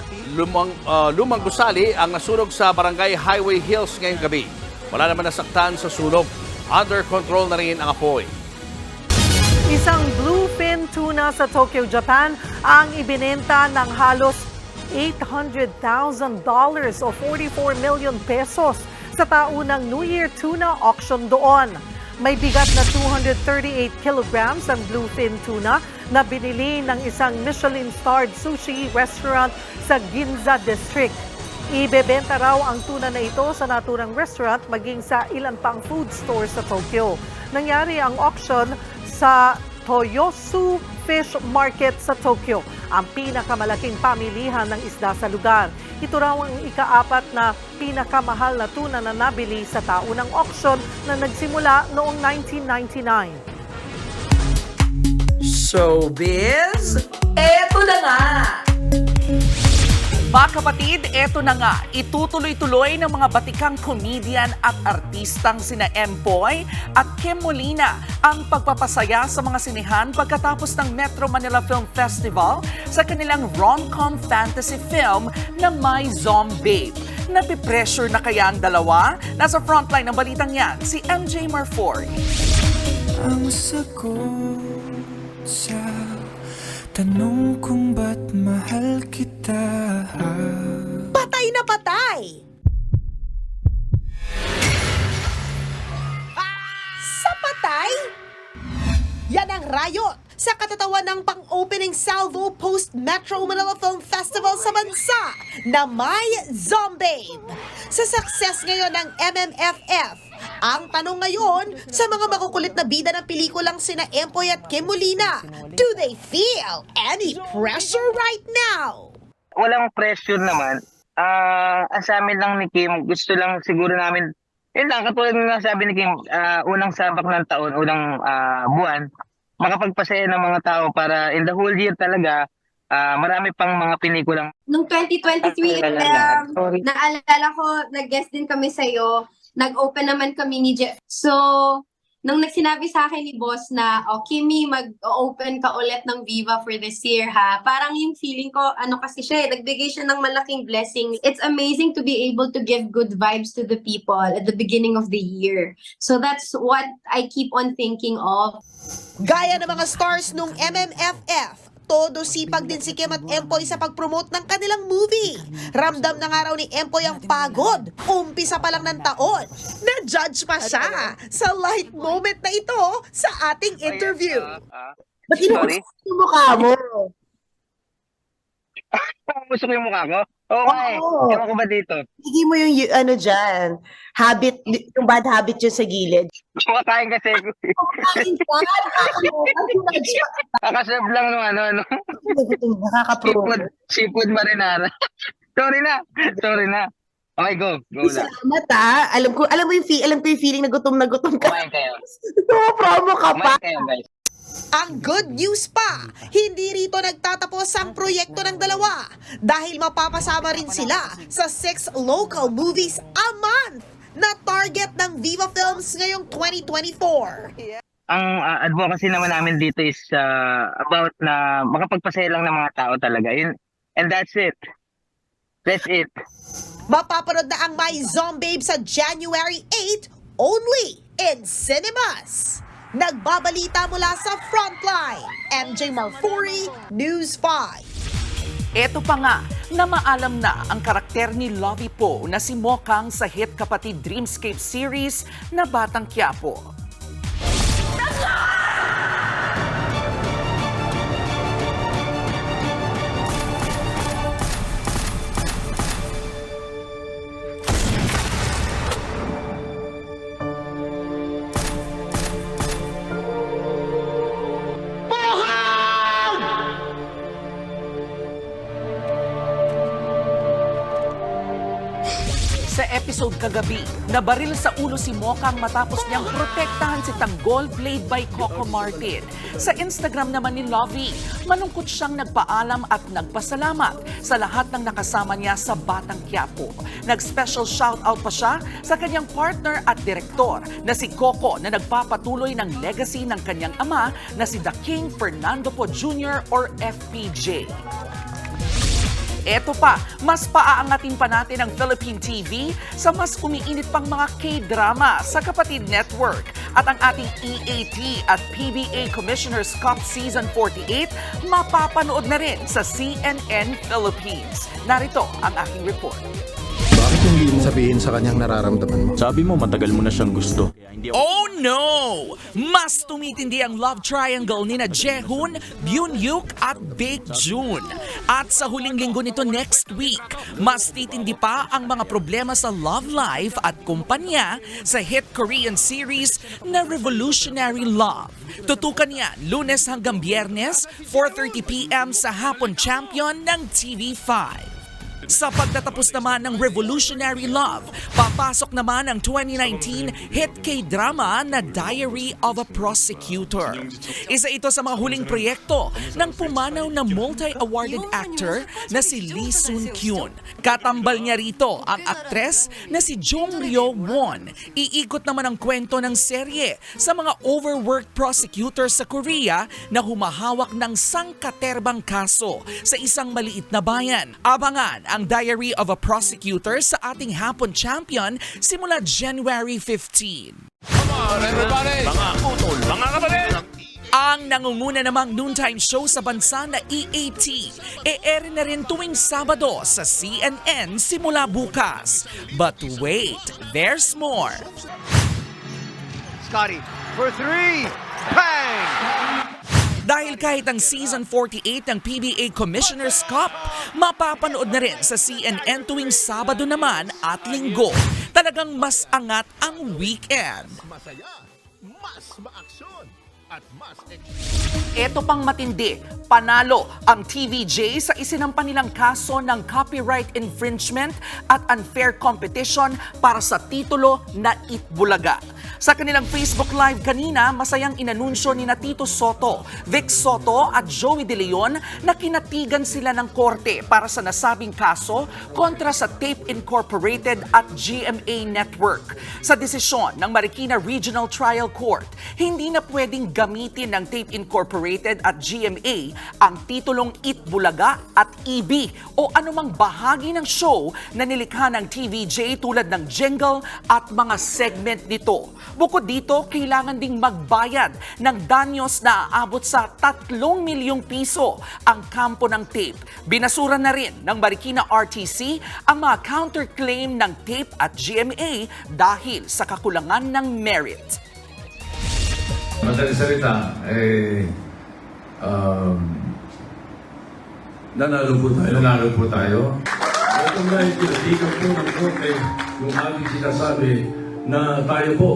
lumang gusali ang nasunog sa Barangay Highway Hills ngayong gabi. Wala naman nasaktan sa sunog. Under control na rin ang apoy. Isang bluefin tuna sa Tokyo, Japan ang ibinenta ng halos $800,000 o 44 million pesos sa taunang New Year tuna auction doon. May bigat na 238 kilograms ang bluefin tuna na binili ng isang Michelin-starred sushi restaurant sa Ginza District. Ibebenta raw ang tuna na ito sa naturang restaurant maging sa ilan pang food stores sa Tokyo. Nangyari ang auction sa Toyosu Fish Market sa Tokyo, ang pinakamalaking pamilihan ng isda sa lugar. Ito raw ang ika-4 na pinakamahal na tuna na nabili sa taunang auction na nagsimula noong 1999. Showbiz, eto na nga! Mga kapatid, eto na nga, itutuloy-tuloy ng mga batikang comedian at artistang sina Empoy at Kim Molina ang pagpapasaya sa mga sinehan pagkatapos ng Metro Manila Film Festival sa kanilang rom-com fantasy film na My Zombie. Napipressure na kaya ang dalawa? Nasa frontline ng balitang yan, si MJ Marfori. Ang sagot sa tanong kung ba't mahal kita. Patay na patay! Sa patay? Yan ang riot sa katatawan ng pang-opening salvo post-Metro Manila Film Festival sa bansa na My Zombie. Sa success ngayon ng MMFF, ang tanong ngayon sa mga makukulit na bida ng pelikulang sina Empoy at Kim Molina, do they feel any pressure right now? Walang pressure naman. Ang sa amin lang ni Kim, gusto lang siguro namin, yun lang, katulad ng sabi ni Kim, unang sabak ng taon, unang buwan, makapagpasaya ng mga tao para in the whole year talaga, marami pang mga pelikulang. Nung 2023, naalala ko, nag-guest din kami sa'yo, nag-open naman kami ni Jeff. So, nung nagsinabi sa akin ni boss na, Kimmy, mag-open ka ulit ng Viva for this year, ha? Parang yung feeling ko, kasi siya, nagbigay siya ng malaking blessing. It's amazing to be able to give good vibes to the people at the beginning of the year. So that's what I keep on thinking of. Gaya ng mga stars nung MMFF, todo sipag din si Kim at Empoy sa pag-promote ng kanilang movie. Ramdam na nga raw ni Empoy ang pagod. Umpisa pa lang ng taon. Na-judge pa siya sa light moment na ito sa ating interview. Ba't sorry? Yung mukha mo? Gusto ko yung mukha ko? Okay. Ewan ko ba dito? Hindi mo yung dyan, habit, yung bad habit yun sa gilid. Kumakain kasi ko. Nakaserve lang nung seafood marinara. Sorry na. Okay, go lang. Salamat Alam ko yung feeling na gutom ka. Kumain kayo. Promo ka pa. Kumain kayo, guys. Ang good news pa, hindi rito nagtatapos ang proyekto ng dalawa dahil mapapasama rin sila sa 6 local movies a month na target ng Viva Films ngayong 2024. Ang advocacy naman namin dito is about na makapagpasaya lang ng mga tao talaga. And that's it. That's it. Mapapanood na ang My Zombie sa January 8 only in cinemas. Nagbabalita mula sa Frontline, MJ Marfori, News 5. Eto pa nga, na maalam na ang karakter ni Lovie Poe na si Mokang sa hit kapatid Dreamscape series na Batang Quiapo. Sa episode kagabi, nabaril sa ulo si Mokang matapos niyang protektahan si Tanggol played by Coco Martin. Sa Instagram naman ni Lovie, malungkot siyang nagpaalam at nagpasalamat sa lahat ng nakasama niya sa Batang Quiapo. Nag-special shoutout pa siya sa kanyang partner at direktor na si Coco na nagpapatuloy ng legacy ng kanyang ama na si The King Fernando Poe Jr. or FPJ. Eto pa, mas paaangatin pa natin ang Philippine TV sa mas umiinit pang mga K-drama sa Kapatid Network. At ang ating EAT at PBA Commissioner's Cup Season 48 mapapanood na rin sa CNN Philippines. Narito ang aking report. Bakit hindi mo sabihin sa kanyang nararamdaman mo? Sabi mo, matagal mo na siyang gusto. Oh no! Mas tumitindi ang love triangle ni na Jaehoon, Byun-hyuk at Baekjun. At sa huling linggo nito next week, mas titindi pa ang mga problema sa love life at kumpanya sa hit Korean series na Revolutionary Love. Tutukan yan Lunes hanggang Biyernes, 4:30 p.m. sa Hapon Champion ng TV5. Sa pagtatapos naman ng Revolutionary Love, papasok naman ang 2019 hit K-drama na Diary of a Prosecutor. Isa ito sa mga huling proyekto ng pumanaw na multi-awarded actor na si Lee Sun-kyun. Katambal niya rito ang aktres na si Jong Ryo-won. Iikot naman ang kwento ng serye sa mga overworked prosecutors sa Korea na humahawak ng sangkaterbang kaso sa isang maliit na bayan. Abangan ang Diary of a Prosecutor sa ating Hapon Champion simula January 15. Come on, everybody! Mga utol, mga kapatid! Ang nangunguna namang noontime show sa bansa na EAT, e-air na rin tuwing Sabado sa CNN simula bukas. But wait, there's more. Scotty for three. Bang! Dahil kahit ang Season 48 ng PBA Commissioner's Cup, mapapanood na rin sa CNN tuwing Sabado naman at Linggo. Talagang mas angat ang weekend. Masaya, mas maaksyon, at mas Ito pang matindi, panalo ang TVJ sa isinampa nilang kaso ng copyright infringement at unfair competition para sa titulo na Itbulaga. Sa kanilang Facebook Live kanina, masayang inanunsyo ni Tito Soto, Vic Soto at Joey De Leon na kinatigan sila ng korte para sa nasabing kaso kontra sa Tape Incorporated at GMA Network. Sa desisyon ng Marikina Regional Trial Court, hindi na pwedeng gamitin ng Tape Incorporated at GMA ang titulong Itbulaga at EB o anumang bahagi ng show na nilikha ng TVJ tulad ng jingle at mga segment nito. Bukod dito, kailangan ding magbayad ng danyos na aabot sa 3 milyong piso ang kampo ng Tape. Binasura na rin ng Marikina RTC ang mga counterclaim ng Tape at GMA dahil sa kakulangan ng merit. Madaling salita, nanalo po tayo. Ito nga yung pinatigan po ng korte yung aming sinasabi na tayo po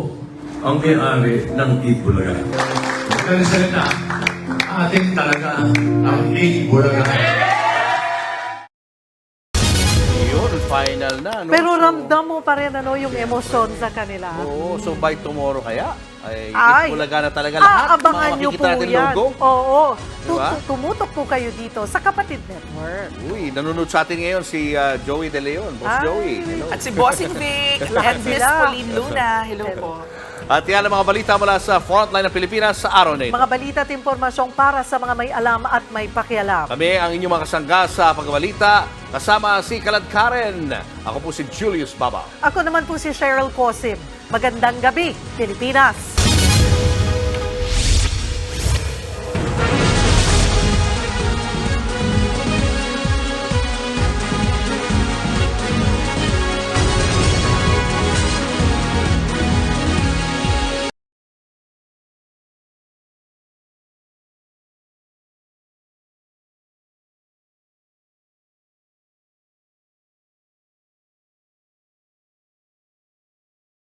ang may-ari ng Itbulaga. Madaling salita, ating talaga ang Itbulaga. Yun, final na. No? Pero ramdam mo pa rin yung emosyon sa kanila. Oo, so by tomorrow kaya, ay Itbulaga na talaga lahat. Aabangan niyo po yan. Logo. Oo. Diba? Tumutok po kayo dito sa Kapatid Network. Uy, nanonood sa atin ngayon si Joey De Leon. Boss Joey. Hello. At si Bossing Vic at Miss Pauline Luna. Hello po. At yan ang mga balita mula sa frontline ng Pilipinas sa araw na ito. Mga balita at impormasyong para sa mga may alam at may pakialam. Kami ang inyong mga kasangga sa pagbalita. Kasama si Kalad Karen. Ako po si Julius Baba. Ako naman po si Cheryl Cosim. Magandang gabi, Pilipinas!